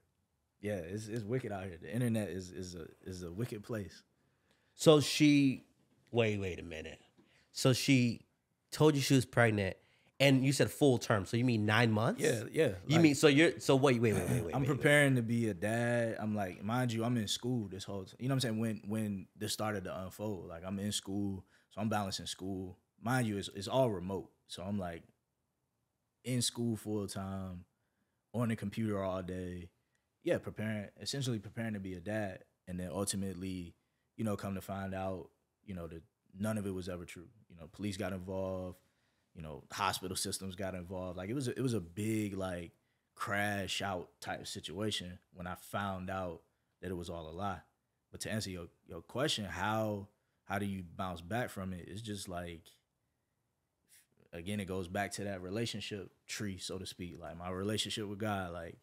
B: Yeah, it's wicked out here. The internet is a wicked place.
A: So she, wait a minute. So she told you she was pregnant, and you said full term. So you mean 9 months?
B: Yeah, yeah.
A: You
B: like,
A: mean so you're so wait.
B: I'm
A: wait.
B: preparing to be a dad. I'm like, mind you, I'm in school this whole. You know what I'm saying? When this started to unfold, like I'm in school, so I'm balancing school. Mind you, it's all remote, so I'm like in school full time, on the computer all day. Yeah, essentially preparing to be a dad, and then ultimately, you know, come to find out, you know, that none of it was ever true. You know, police got involved. You know, hospital systems got involved. Like it was a big like crash out type situation when I found out that it was all a lie. But to answer your question, how do you bounce back from it? It's just like, again, it goes back to that relationship tree, so to speak. Like my relationship with God, like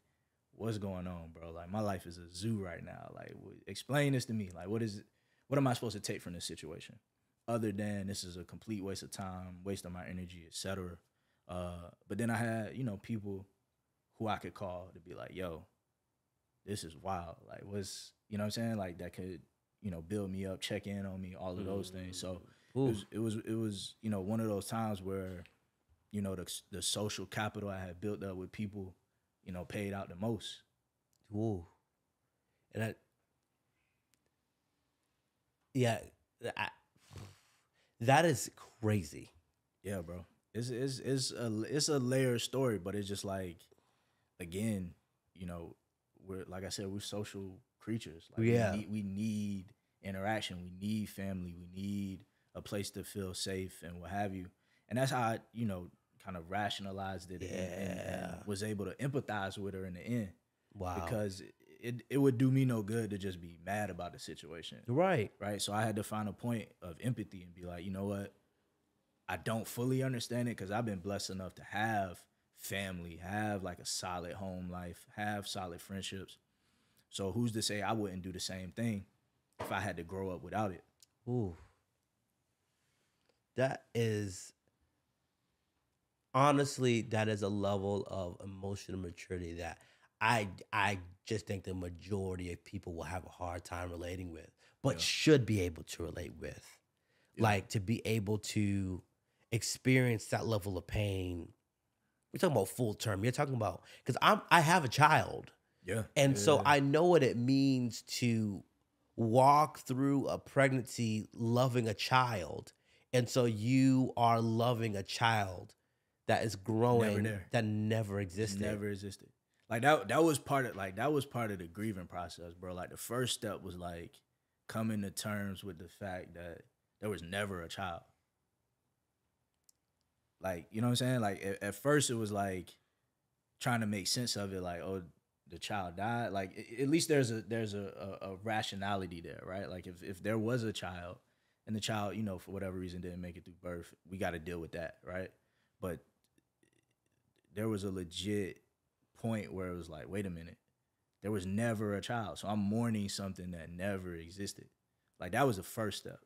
B: what's going on, bro? Like my life is a zoo right now. Like explain this to me. Like what is it? What am I supposed to take from this situation? Other than this is a complete waste of time, waste of my energy, etc. But then I had, you know, people who I could call to be like, yo, this is wild. Like what's, you know what I'm saying? Like that could, you know, build me up, check in on me, all of those things. So it was, you know, one of those times where, you know, the social capital I had built up with people, you know, paid out the most.
A: Ooh. And yeah, I, that is crazy.
B: Yeah, bro. It's a layered story, but it's just like, again, you know, we're like I said, we're social creatures. Like
A: Yeah.
B: we need interaction. We need family. We need a place to feel safe and what have you. And that's how I, you know, kind of rationalized it and was able to empathize with her in the end.
A: Wow.
B: Because it would do me no good to just be mad about the situation.
A: Right.
B: Right. So I had to find a point of empathy and be like, you know what? I don't fully understand it because I've been blessed enough to have family, have like a solid home life, have solid friendships. So who's to say I wouldn't do the same thing if I had to grow up without it?
A: Ooh. That is honestly, that is a level of emotional maturity that I just think the majority of people will have a hard time relating with, but
B: Yeah.
A: should be able to relate with.
B: Yeah.
A: Like to be able to experience that level of pain. We're talking about full term. You're talking about because I have a child.
B: Yeah.
A: And so
B: Yeah.
A: I know what it means to walk through a pregnancy loving a child. And so you are loving a child that is growing
B: there.
A: that never existed.
B: Never existed. Like that was part of the grieving process, bro. Like the first step was like coming to terms with the fact that there was never a child. Like, you know what I'm saying? Like at first it was like trying to make sense of it, like, oh, the child died. Like at least there's a rationality there, right? Like if there was a child and the child, you know, for whatever reason didn't make it through birth, we got to deal with that, right? But there was a legit point where it was like, wait a minute, there was never a child, so I'm mourning something that never existed. Like that was the first step.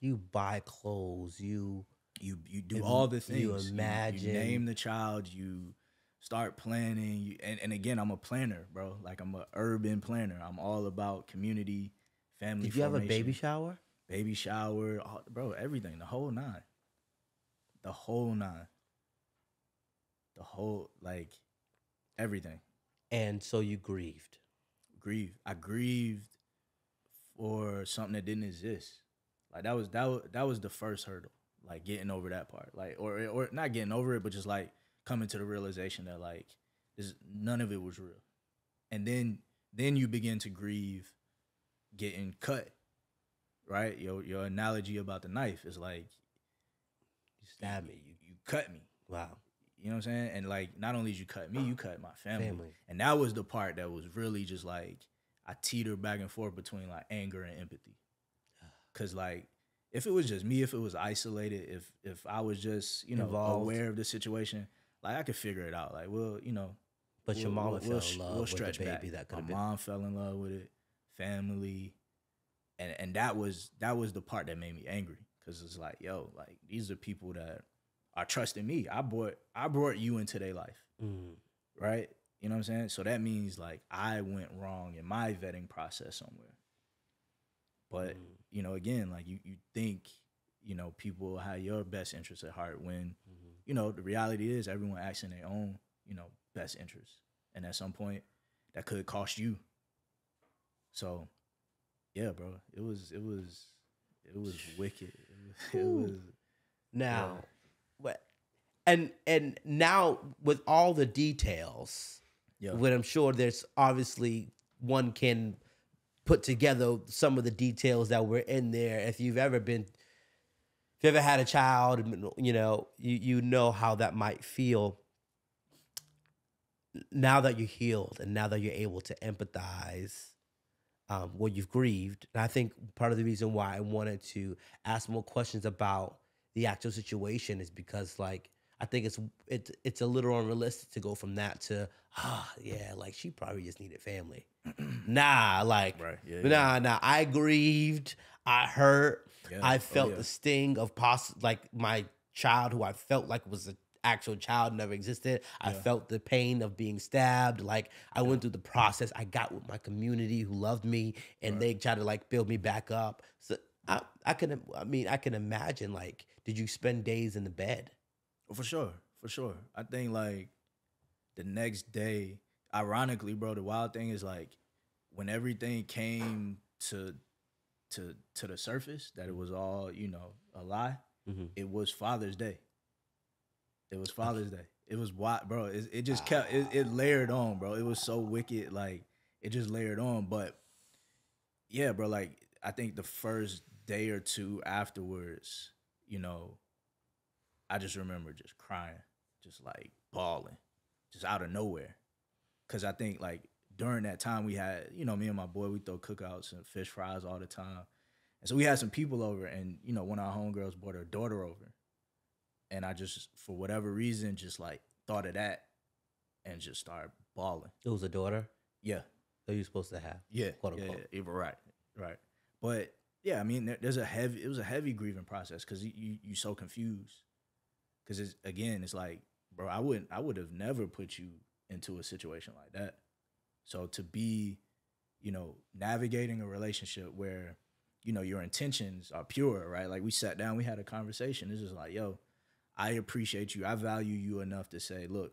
A: You buy clothes, you
B: do all the things.
A: You imagine.
B: You name the child, you start planning. And again, I'm a planner, bro. Like I'm an urban planner. I'm all about community, family.
A: Did you have a baby shower?
B: Baby shower, bro, everything, the whole nine. The whole nine. The whole, like, everything.
A: And so you grieved.
B: I grieved for something that didn't exist. Like that was the first hurdle. Like getting over that part. Like or not getting over it, but just like coming to the realization that like none of it was real. And then you begin to grieve getting cut, right? Your analogy about the knife is like
A: You stabbed me.
B: you cut me.
A: Wow.
B: You know what I'm saying? And like not only did you cut me, you cut my family.
A: Family.
B: And that was the part that was really just like I teetered back and forth between like anger and empathy. Cause like if it was just me, if it was isolated, if I was just, you know,
A: Involved.
B: aware of the situation, like I could figure it out. Like, well, you know,
A: But your mama fell in love
B: we'll
A: with the
B: stretch
A: baby.
B: back.
A: That could
B: My
A: have been.
B: mom fell in love with it, family, and that was the part that made me angry because it's like, yo, like these are people that are trusting me. I brought you into their life, right? You know what I'm saying? So that means like I went wrong in my vetting process somewhere. But you know, again, like you think, you know, people have your best interests at heart when, you know, the reality is everyone acts in their own, you know, best interests. And at some point that could cost you. So yeah, bro, it was wicked. It was
A: Now, what? And now with all the details,
B: yeah.
A: when I'm sure there's obviously one can put together some of the details that were in there. If you've ever had a child, you know, you know how that might feel. Now that you're healed and now that you're able to empathize, well, you've grieved. And I think part of the reason why I wanted to ask more questions about the actual situation is because, like, I think it's a little unrealistic to go from that to, yeah, like she probably just needed family. Nah, like,
B: Right. Yeah.
A: nah. I grieved. I hurt.
B: Yeah.
A: I felt
B: yeah.
A: the sting of like my child, who I felt like was an actual child, never existed. I felt the pain of being stabbed. Like I went through the process. I got with my community who loved me, and they tried to like build me back up. So I can imagine. Like, did you spend days in the bed?
B: For sure. I think like the next day, ironically, bro, the wild thing is like when everything came to the surface that it was all, you know, a lie. It was Father's Day. It was Father's Day. It was what, bro. It just kept it layered on, bro. It was so wicked, like it just layered on. But yeah, bro, like I think the first day or two afterwards, you know, I just remember just crying, just like bawling, just out of nowhere. Cause I think like during that time we had, you know, me and my boy, we throw cookouts and fish fries all the time. And so we had some people over and, you know, one of our homegirls brought her daughter over. And I just, for whatever reason, just like thought of that and just started bawling.
A: It was a daughter
B: Yeah.
A: that you're supposed to have.
B: Yeah.
A: Quote unquote.
B: Yeah, right. But yeah, I mean, it was a heavy grieving process because you so confused. Because it's like, bro, I would have never put you into a situation like that. So to be, you know, navigating a relationship where, you know, your intentions are pure, right? Like we sat down, we had a conversation. It's just like, yo, I appreciate you. I value you enough to say, look,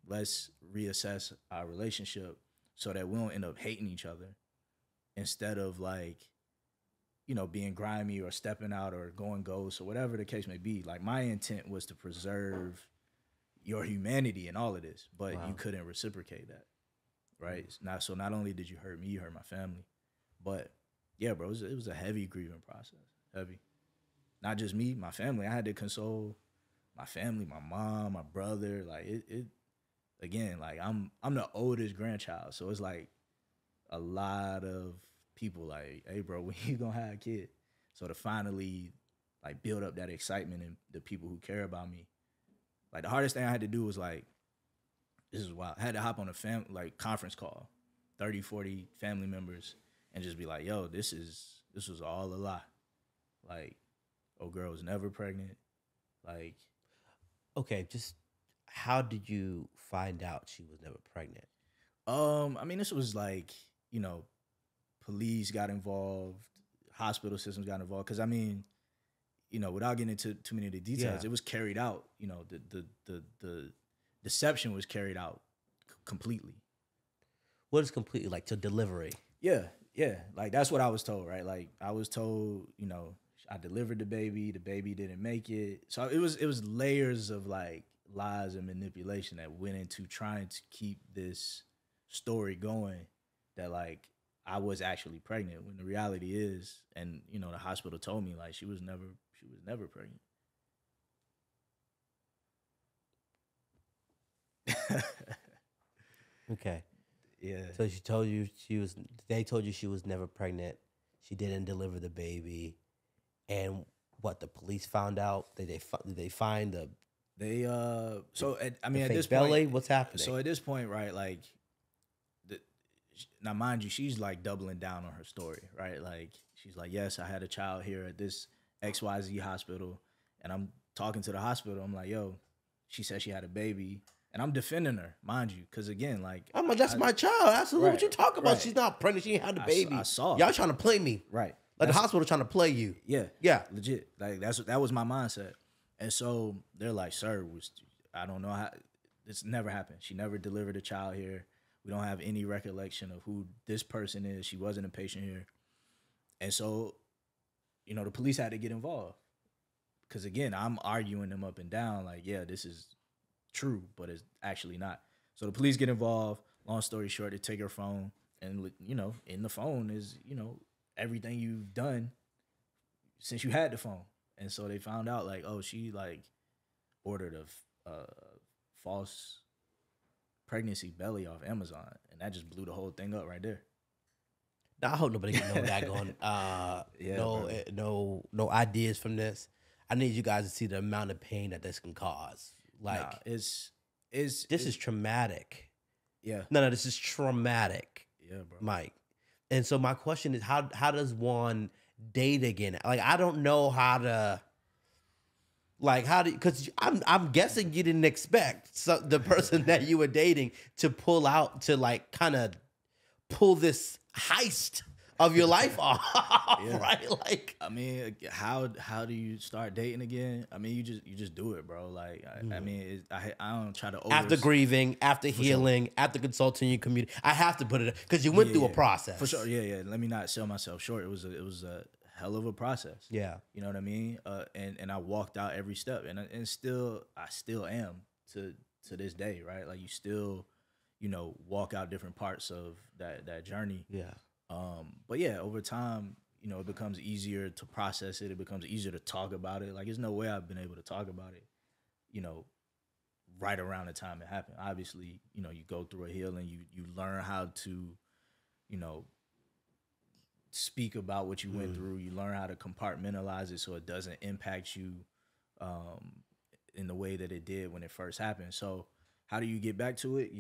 B: let's reassess our relationship so that we don't end up hating each other instead of like, you know, being grimy or stepping out or going ghost or whatever the case may be. Like my intent was to preserve your humanity in all of this, but you couldn't reciprocate that, right? So not only did you hurt me, you hurt my family, but yeah, bro, it was a heavy grieving process, heavy. Not just me, my family. I had to console my family, my mom, my brother. Like it again, like I'm the oldest grandchild, so it's like a lot of people like, hey, bro, when you gonna have a kid? So to finally like build up that excitement in the people who care about me, like the hardest thing I had to do was like, this is wild. I had to hop on a conference call, 30, 40 family members, and just be like, yo, this was all a lie. Like, old girl was never pregnant. Like,
A: Okay, just how did you find out she was never pregnant?
B: I mean, this was like, you know, police got involved, hospital systems got involved. Cause I mean, you know, without getting into too many of the details, it was carried out. You know, the deception was carried out completely.
A: What is completely like to delivery?
B: Yeah. Like that's what I was told, right? Like I was told, you know, I delivered the baby didn't make it. So it was layers of like lies and manipulation that went into trying to keep this story going that like I was actually pregnant when the reality is, and you know, the hospital told me like she was never pregnant.
A: Okay.
B: Yeah.
A: So she told you they told you she was never pregnant. She didn't deliver the baby. And what, the police found out? Did they find the
B: They so I
A: the
B: mean at
A: fake
B: this
A: belly?
B: point,
A: What's happening?
B: so at this point, right, like now mind you, she's like doubling down on her story, right? Like she's like, yes, I had a child here at this XYZ hospital, and I'm talking to the hospital. I'm like, yo, she said she had a baby, and I'm defending her, mind you, because again, like
A: I'm like, that's my child. Absolutely. What
B: Right,
A: you talking about?
B: right.
A: She's not pregnant. She ain't had the baby.
B: I saw it.
A: Y'all trying to play me.
B: right,
A: Like the
B: That's-
A: hospital trying to play you.
B: yeah,
A: Yeah.
B: legit. Like that was my mindset, and so they're like, sir, I don't know how this never happened. She never delivered a child here. We don't have any recollection of who this person is. She wasn't a patient here. And so, you know, the police had to get involved. Because again, I'm arguing them up and down like, yeah, this is true, but it's actually not. So the police get involved. Long story short, they take her phone. And, you know, in the phone is, you know, everything you've done since you had the phone. And so they found out like, oh, she like ordered a false pregnancy belly off Amazon, and that just blew the whole thing up right there.
A: Now, I hope nobody can know that going.
B: Yeah,
A: no ideas from this. I need you guys to see the amount of pain that this can cause. Like,
B: Nah, this
A: is traumatic.
B: yeah,
A: No, this is traumatic,
B: yeah, bro.
A: Mike. And so my question is, how does one date again? Like, I don't know how to. Like, how do? Because I'm guessing you didn't expect the person that you were dating to pull out, to like kind of pull this heist of your life off,
B: Yeah.
A: right? Like,
B: I mean, how do you start dating again? I mean, you just do it, bro. Like, I mean, I don't try to
A: after grieving, after healing, after consulting your community, I have to put it because you went through a process
B: for sure. Yeah. Let me not sell myself short. It was a hell of a process.
A: Yeah,
B: You know what I mean? And I walked out every step, and I still am to this day, right? Like you still, you know, walk out different parts of that journey.
A: yeah,
B: But yeah, over time, you know, it becomes easier to process it. It becomes easier to talk about it. Like there's no way I've been able to talk about it, you know, right around the time it happened. Obviously, you know, you go through a healing, you learn how to, you know, speak about what you went through. You learn how to compartmentalize it so it doesn't impact you in the way that it did when it first happened. So how do you get back to it?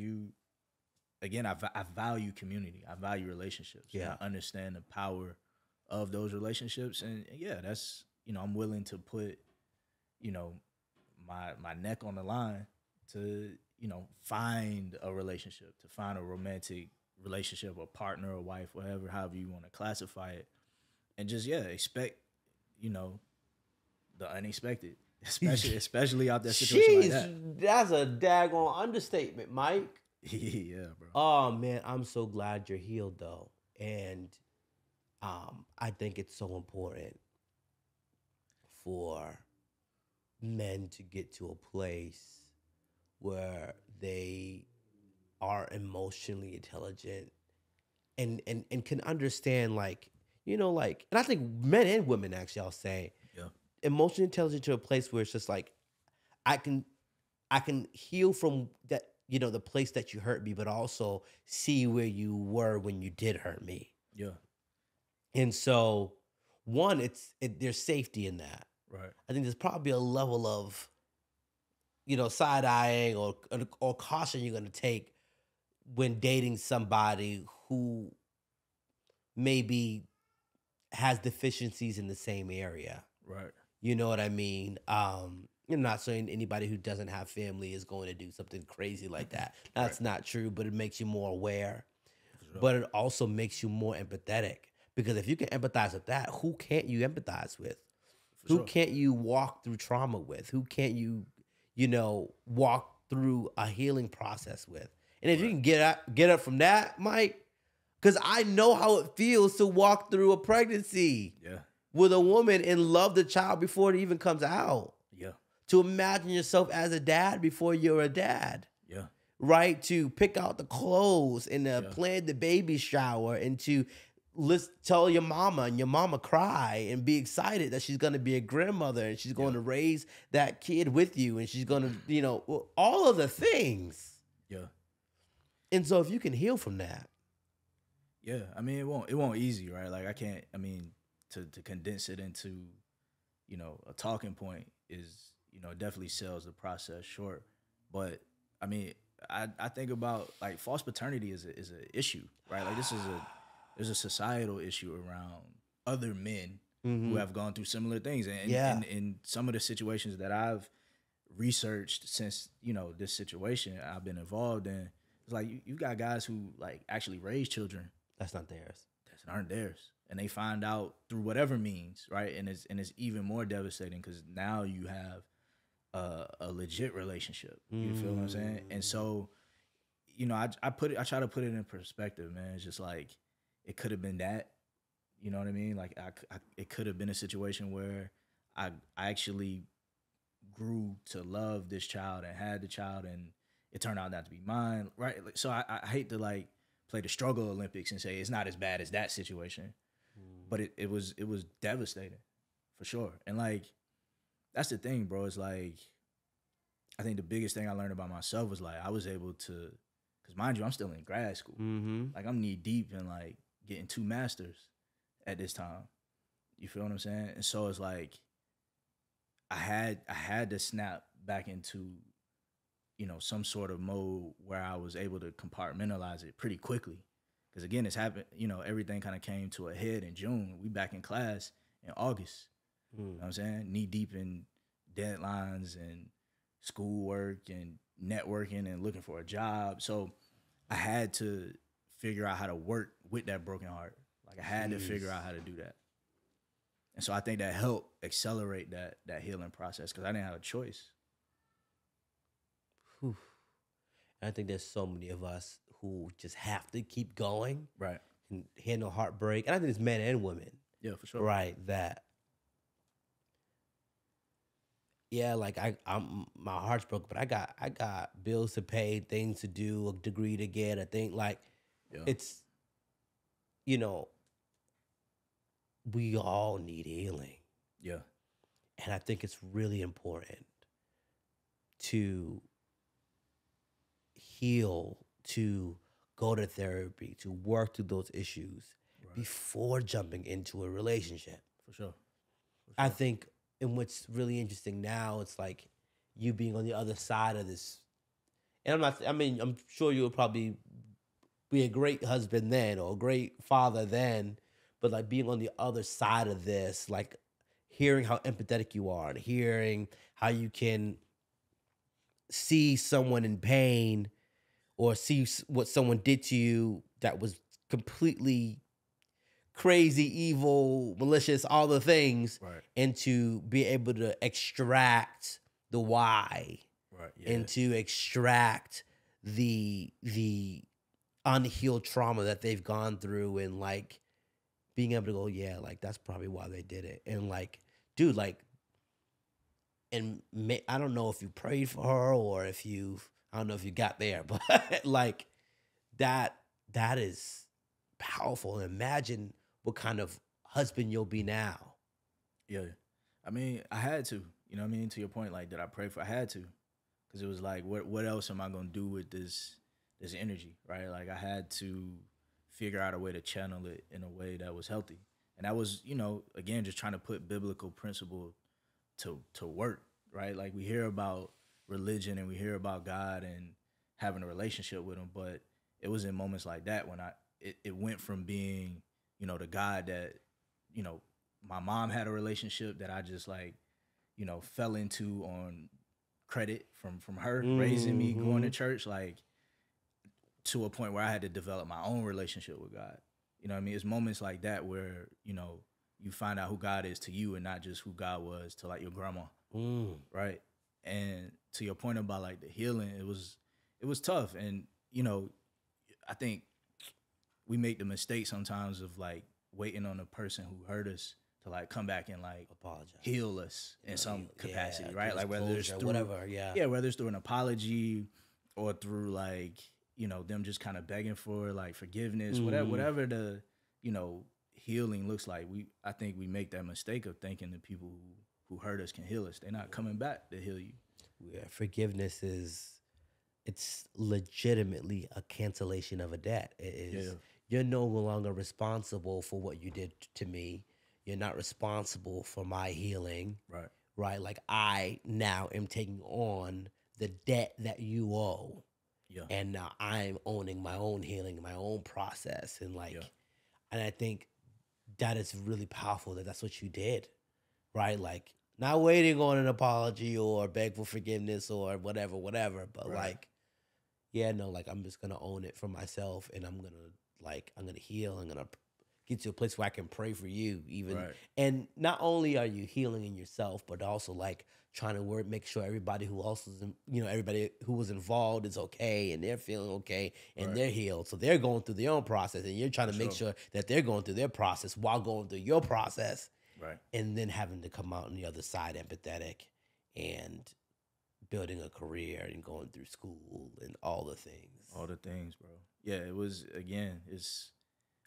B: Again, I value community. I value relationships.
A: Yeah.
B: And I understand the power of those relationships. And yeah, that's, you know, I'm willing to put, you know, my neck on the line to, you know, find a relationship, to find a romantic relationship, a partner, a wife, whatever, however you want to classify it. And just, yeah, expect, you know, the unexpected, especially out that situation like that.
A: That's a daggone understatement, Mike.
B: Yeah, bro.
A: Oh man, I'm so glad you're healed though, and I think it's so important for men to get to a place where they are emotionally intelligent and can understand, like, you know, like, and I think men and women actually, I'll say,
B: Yeah.
A: emotionally intelligent to a place where it's just like, I can heal from that, you know, the place that you hurt me, but also see where you were when you did hurt me.
B: Yeah.
A: And so, one, there's safety in that.
B: Right.
A: I think there's probably a level of, you know, side eyeing or caution you're going to take when dating somebody who maybe has deficiencies in the same area.
B: Right.
A: You know what I mean? I'm not saying anybody who doesn't have family is going to do something crazy like that. That's not true, but it makes you more aware.
B: Sure.
A: But it also makes you more empathetic. Because if you can empathize with that, who can't you empathize with? Who can't you walk through trauma with? Who can't you, you know, walk through a healing process with? And if you can get up from that, Mike, because I know how it feels to walk through a pregnancy
B: Yeah.
A: with a woman and love the child before it even comes out.
B: Yeah.
A: to imagine yourself as a dad before you're a dad.
B: Yeah.
A: Right? To pick out the clothes and
B: Yeah.
A: plan the baby shower and to tell your mama and your mama cry and be excited that she's going to be a grandmother and she's going to raise that kid with you and she's going to, all of the things.
B: Yeah.
A: And so if you can heal from that.
B: Yeah. I mean, it won't easy, right? Like to condense it into, a talking point is, definitely sells the process short. But I mean, I think about like false paternity is an issue, right? Like there's a societal issue around other men who have gone through similar things. And in some of the situations that I've researched since, this situation I've been involved in, it's like you got guys who like actually raise children.
A: That's not theirs.
B: That aren't theirs. And they find out through whatever means, right? And it's even more devastating because now you have a legit relationship. You feel what I'm saying? And so, I try to put it in perspective, man. It's just like it could have been that. You know what I mean? Like it could have been a situation where I actually grew to love this child and had the child, and it turned out not to be mine, right? Like, so I hate to like play the struggle Olympics and say it's not as bad as that situation, but it was devastating for sure. And like that's the thing, bro. It's like I think the biggest thing I learned about myself was like I was able to, because mind you, I'm still in grad school. Like I'm knee deep in like getting 2 masters at this time. You feel what I'm saying? And so it's like I had to snap back into, some sort of mode where I was able to compartmentalize it pretty quickly. Because again, it's happened, everything kind of came to a head in June. We back in class in August. You know what I'm saying? Knee deep in deadlines and schoolwork and networking and looking for a job. So I had to figure out how to work with that broken heart. Like I had to figure out how to do that. And so I think that helped accelerate that healing process because I didn't have a choice.
A: Whew. I think there's so many of us who just have to keep going.
B: Right.
A: And handle heartbreak. And I think it's men and women.
B: Yeah, for sure.
A: Right. That. Yeah, like I'm my heart's broken, but I got bills to pay, things to do, a degree to get. I think like it's, we all need healing.
B: Yeah.
A: And I think it's really important to heal, to go to therapy, to work through those issues before jumping into a relationship.
B: For sure.
A: I think, and what's really interesting now, it's like you being on the other side of this. And I'm sure you'll probably be a great husband then or a great father then, but like being on the other side of this, like hearing how empathetic you are and hearing how you can see someone in pain or see what someone did to you that was completely crazy, evil, malicious, all the things, and to be able to extract the why, and to extract the unhealed trauma that they've gone through, and like being able to go, yeah, like that's probably why they did it, and like, dude, like, and I don't know if you prayed for her or if I don't know if you got there, but like that is powerful. Imagine what kind of husband you'll be now.
B: Yeah. I mean, I had to, you know what I mean? To your point, like, did I pray for? I had to. Because it was like, what else am I going to do with this energy, right? Like, I had to figure out a way to channel it in a way that was healthy. And that was, again, just trying to put biblical principle to work, right? Like, we hear about religion and we hear about God and having a relationship with him, but it was in moments like that when it went from being, the God that, my mom had a relationship that I just like, fell into on credit from her raising me, going to church, like to a point where I had to develop my own relationship with God. You know what I mean? It's moments like that where, you find out who God is to you and not just who God was to like your grandma. Right. And to your point about like the healing, it was tough. And, I think we make the mistake sometimes of like waiting on the person who hurt us to like come back and like
A: Apologize.
B: heal us in some capacity,
A: Yeah,
B: right?
A: give us
B: Like whether it's
A: closure,
B: through
A: whatever,
B: yeah, whether it's through an apology or through like, you know, them just kind of begging for like forgiveness, whatever the, you know, healing looks like. I think we make that mistake of thinking the people who hurt us can heal us. They're not coming back to heal you.
A: Yeah, forgiveness it's legitimately a cancellation of a debt. It is.
B: Yeah.
A: You're no longer responsible for what you did to me. You're not responsible for my healing.
B: Right.
A: Right? Like I now am taking on the debt that you owe.
B: Yeah.
A: And now I'm owning my own healing, my own process. And like,
B: Yeah.
A: and I think that is really powerful that that's what you did. Right? Like, not waiting on an apology or beg for forgiveness or whatever, but
B: Right.
A: like, yeah, no, like I'm just gonna own it for myself, and I'm gonna heal. I'm gonna get to a place where I can pray for you, even.
B: Right.
A: And not only are you healing in yourself, but also like trying to make sure everybody who else is, everybody who was involved is okay, and they're feeling okay, and
B: Right.
A: they're healed. So they're going through their own process, and you're trying to make sure that they're going through their process while going through your process,
B: Right.
A: and then having to come out on the other side empathetic and building a career and going through school and all the things.
B: All the things, bro. Yeah, it was, again,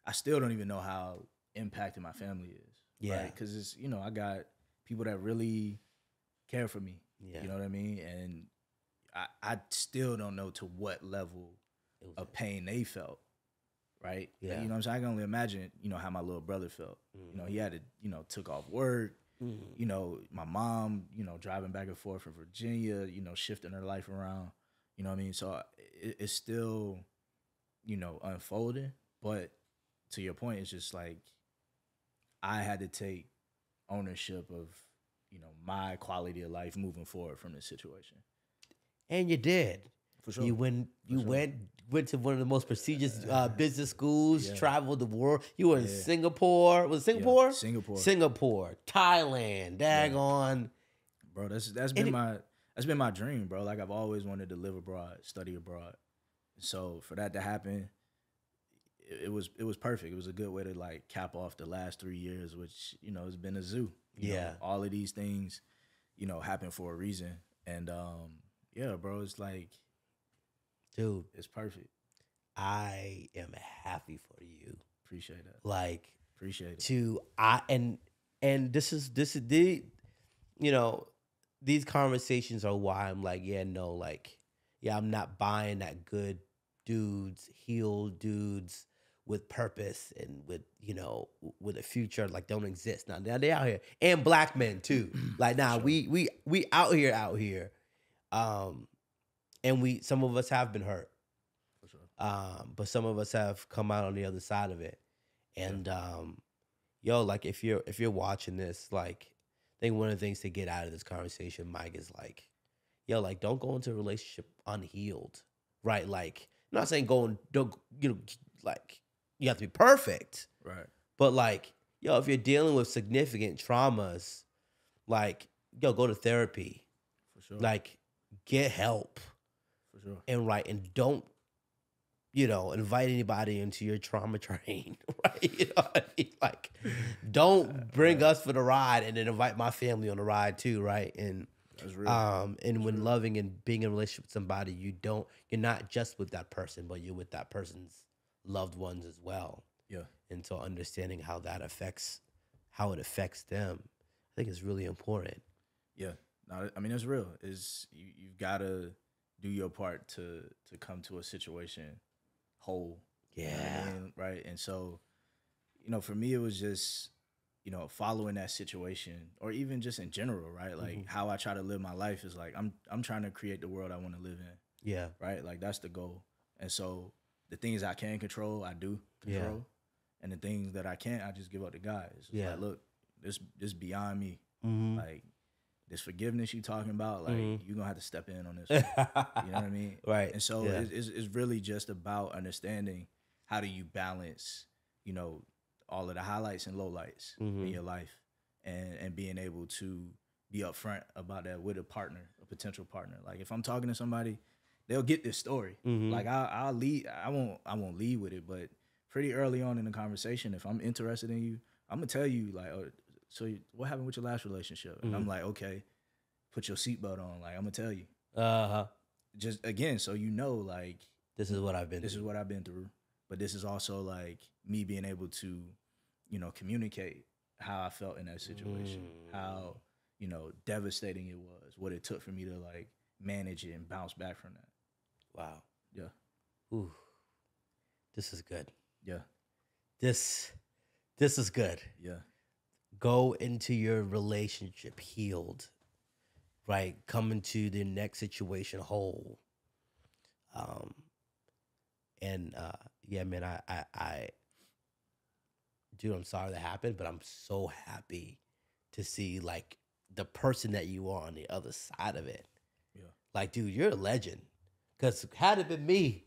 B: I still don't even know how impacted my family is.
A: Yeah.
B: Right? Because it's, I got people that really care for me.
A: Yeah.
B: You know what I mean? And I still don't know to what level of pain they felt. Right?
A: Yeah.
B: You know what I'm saying? I can only imagine, how my little brother felt. He had to, took off work. My mom, driving back and forth from Virginia, shifting her life around. You know what I mean? So it's still, unfolding. But to your point, it's just like I had to take ownership of, my quality of life moving forward from this situation.
A: And you did.
B: For sure.
A: You went to one of the most prestigious business schools, traveled the world. You were in Singapore. Was it Singapore?
B: Yeah,
A: Singapore, Thailand, daggone.
B: Bro, that's been my dream, bro. Like I've always wanted to live abroad, study abroad. So for that to happen, it was perfect. It was a good way to like cap off the last 3 years, which, has been a zoo. You know, all of these things, happen for a reason. And yeah, bro, it's like,
A: dude,
B: it's perfect.
A: I am happy for you.
B: Appreciate that.
A: Like,
B: appreciate it.
A: And this is the, these conversations are why I'm like, I'm not buying that good dudes, healed dudes with purpose and with, with a future, like don't exist. Now they out here, and black men too. Like now we out here. And some of us have been hurt.
B: For sure.
A: But some of us have come out on the other side of it. And like if you're watching this, like I think one of the things to get out of this conversation, Mike, is like, like don't go into a relationship unhealed. Right? Like I'm not saying like you have to be perfect.
B: Right.
A: But like, if you're dealing with significant traumas, like, go to therapy.
B: For sure.
A: Like, get help.
B: For sure.
A: And don't, invite anybody into your trauma train, right? Like, don't bring us for the ride and then invite my family on the ride too, right? And
B: that's real.
A: And when loving and being in a relationship with somebody, you're not just with that person, but you're with that person's loved ones as well.
B: Yeah.
A: And so understanding how it affects them, I think is really important.
B: Yeah. No, I mean, it's real. You've got to do your part to come to a situation whole.
A: Yeah.
B: You know what I mean? Right. And so, for me, it was just, following that situation, or even just in general, right? Like how I try to live my life is like, I'm trying to create the world I want to live in.
A: Yeah.
B: Right. Like that's the goal. And so the things I can control, I do control.
A: Yeah.
B: And the things that I can't, I just give up to God. It's just like, look, this beyond me.
A: Mm-hmm.
B: Like this forgiveness you talking about, like you're gonna have to step in on this one. You know what I mean?
A: Right.
B: And so it's really just about understanding how do you balance, all of the highlights and lowlights in your life, and being able to be upfront about that with a partner, a potential partner. Like if I'm talking to somebody, they'll get this story. Like I'll lead. I won't lead with it, but pretty early on in the conversation, if I'm interested in you, I'm gonna tell you like, what happened with your last relationship? And I'm like, okay, put your seatbelt on. Like, I'm gonna tell you. Just again, so you know, like,
A: this is what I've been.
B: This is what I've been through. But this is also like me being able to, communicate how I felt in that situation, how devastating it was, what it took for me to like manage it and bounce back from that.
A: Wow.
B: Yeah.
A: Ooh. This is good.
B: Yeah.
A: This is good.
B: Yeah.
A: Go into your relationship healed, right? Come into the next situation whole. Yeah, man, I dude, I'm sorry that happened, but I'm so happy to see like the person that you are on the other side of it.
B: Yeah.
A: Like, dude, you're a legend. Cause had it been me,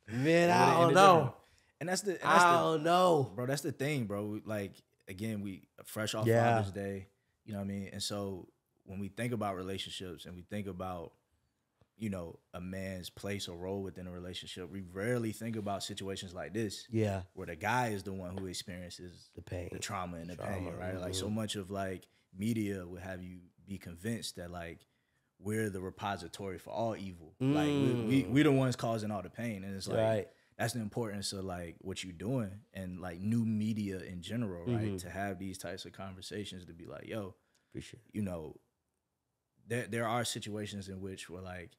A: man, I don't know.
B: And that's the
A: I don't know,
B: bro. That's the thing, bro. Like, again, we fresh off Father's Day, you know what I mean? And so when we think about relationships and we think about, a man's place or role within a relationship, we rarely think about situations like this.
A: Yeah.
B: Where the guy is the one who experiences
A: the pain,
B: the trauma and the pain, right? Like, so much of like media would have you be convinced that like we're the repository for all evil. Like we the ones causing all the pain. And it's like that's the importance of like what you're doing and like new media in general, right? To have these types of conversations, to be like, yo,
A: appreciate
B: there are situations in which we're like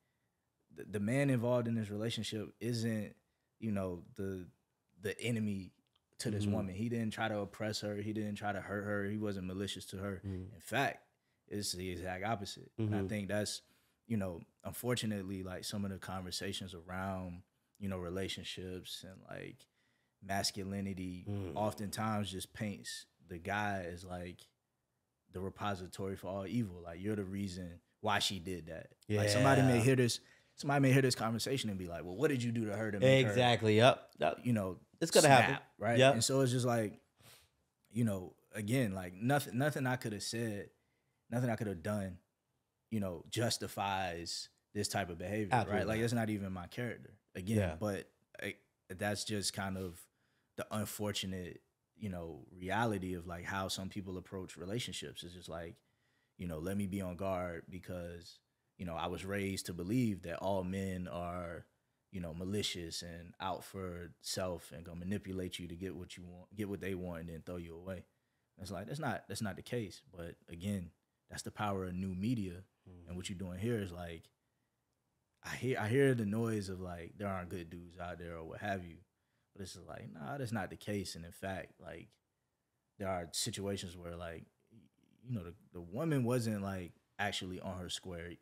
B: the man involved in this relationship isn't, the enemy to this woman. He didn't try to oppress her. He didn't try to hurt her. He wasn't malicious to her. In fact, it's the exact opposite. And I think that's, unfortunately, like some of the conversations around, relationships and like masculinity oftentimes just paints the guy as like the repository for all evil. Like, you're the reason why she did that. Yeah. Like somebody may hear this conversation and be like, well, what did you do to her to make her?
A: Yep. It's gonna happen.
B: Right. Yep. And so it's just like, again, like nothing I could have said, nothing I could have done, justifies this type of behavior. Absolutely. Right. Like, it's not even my character again, but that's just kind of the unfortunate, reality of like how some people approach relationships. It's just like, let me be on guard because, I was raised to believe that all men are, malicious and out for self and gonna manipulate you to get what you want, get what they want, and then throw you away. And it's like that's not the case. But again, that's the power of new media. And what you're doing here is like, I hear the noise of like there aren't good dudes out there or what have you, but it's like, nah, that's not the case. And in fact, like there are situations where like, the woman wasn't like actually on her square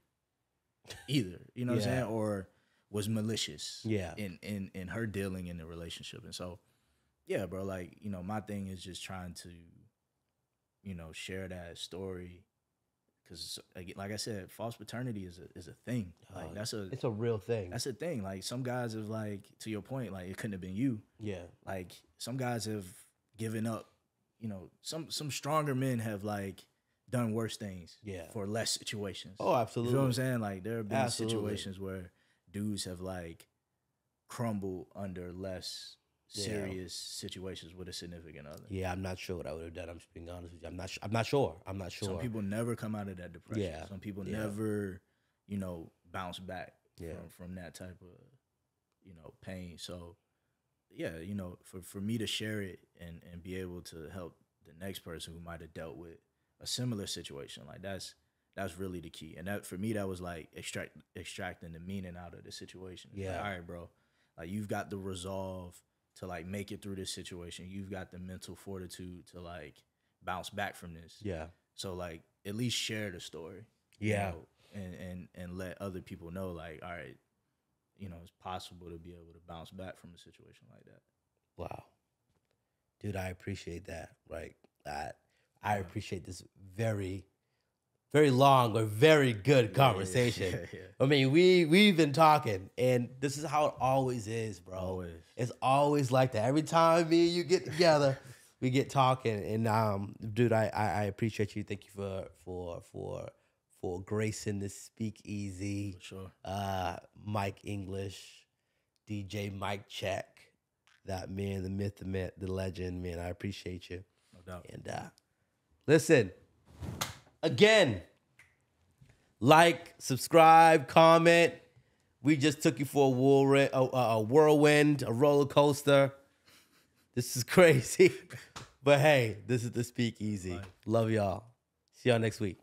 B: either, what I'm saying, or was malicious in her dealing in the relationship. And so yeah, bro, like, my thing is just trying to, share that story. Because, like I said, false paternity is a thing. Like
A: it's a real thing.
B: That's a thing. Like, some guys have, like, to your point, like, it couldn't have been you.
A: Yeah.
B: Like, some guys have given up. Some stronger men have, like, done worse things. For less situations.
A: Oh, absolutely.
B: You know what I'm saying? Like, there have been situations where dudes have, like, crumbled under less serious situations with a significant other.
A: Yeah, I'm not sure what I would have done. I'm just being honest with you. I'm not sure.
B: Some people never come out of that depression. Yeah. Some people never, bounce back from that type of, pain. So yeah, for me to share it and be able to help the next person who might have dealt with a similar situation, like that's really the key. And that, for me, that was like extracting the meaning out of the situation. It's like, all right, bro, like you've got the resolve to like make it through this situation. You've got the mental fortitude to like bounce back from this. Yeah. So like at least share the story. Yeah. And let other people know like, all right, it's possible to be able to bounce back from a situation like that.
A: Wow. Dude, I appreciate that. Like I appreciate this very, very long or very good conversation. Yeah. I mean, we've been talking, and this is how it always is, bro. Always. It's always like that. Every time me and you get together, we get talking. And dude, I appreciate you. Thank you for gracing this speakeasy.
B: For sure.
A: Mike English, DJ Mike Check, that man, the myth, the legend, man. I appreciate you.
B: No doubt.
A: And listen, again, like, subscribe, comment. We just took you for a whirlwind, a roller coaster. This is crazy. But hey, this is the Speakeasy. Love y'all. See y'all next week.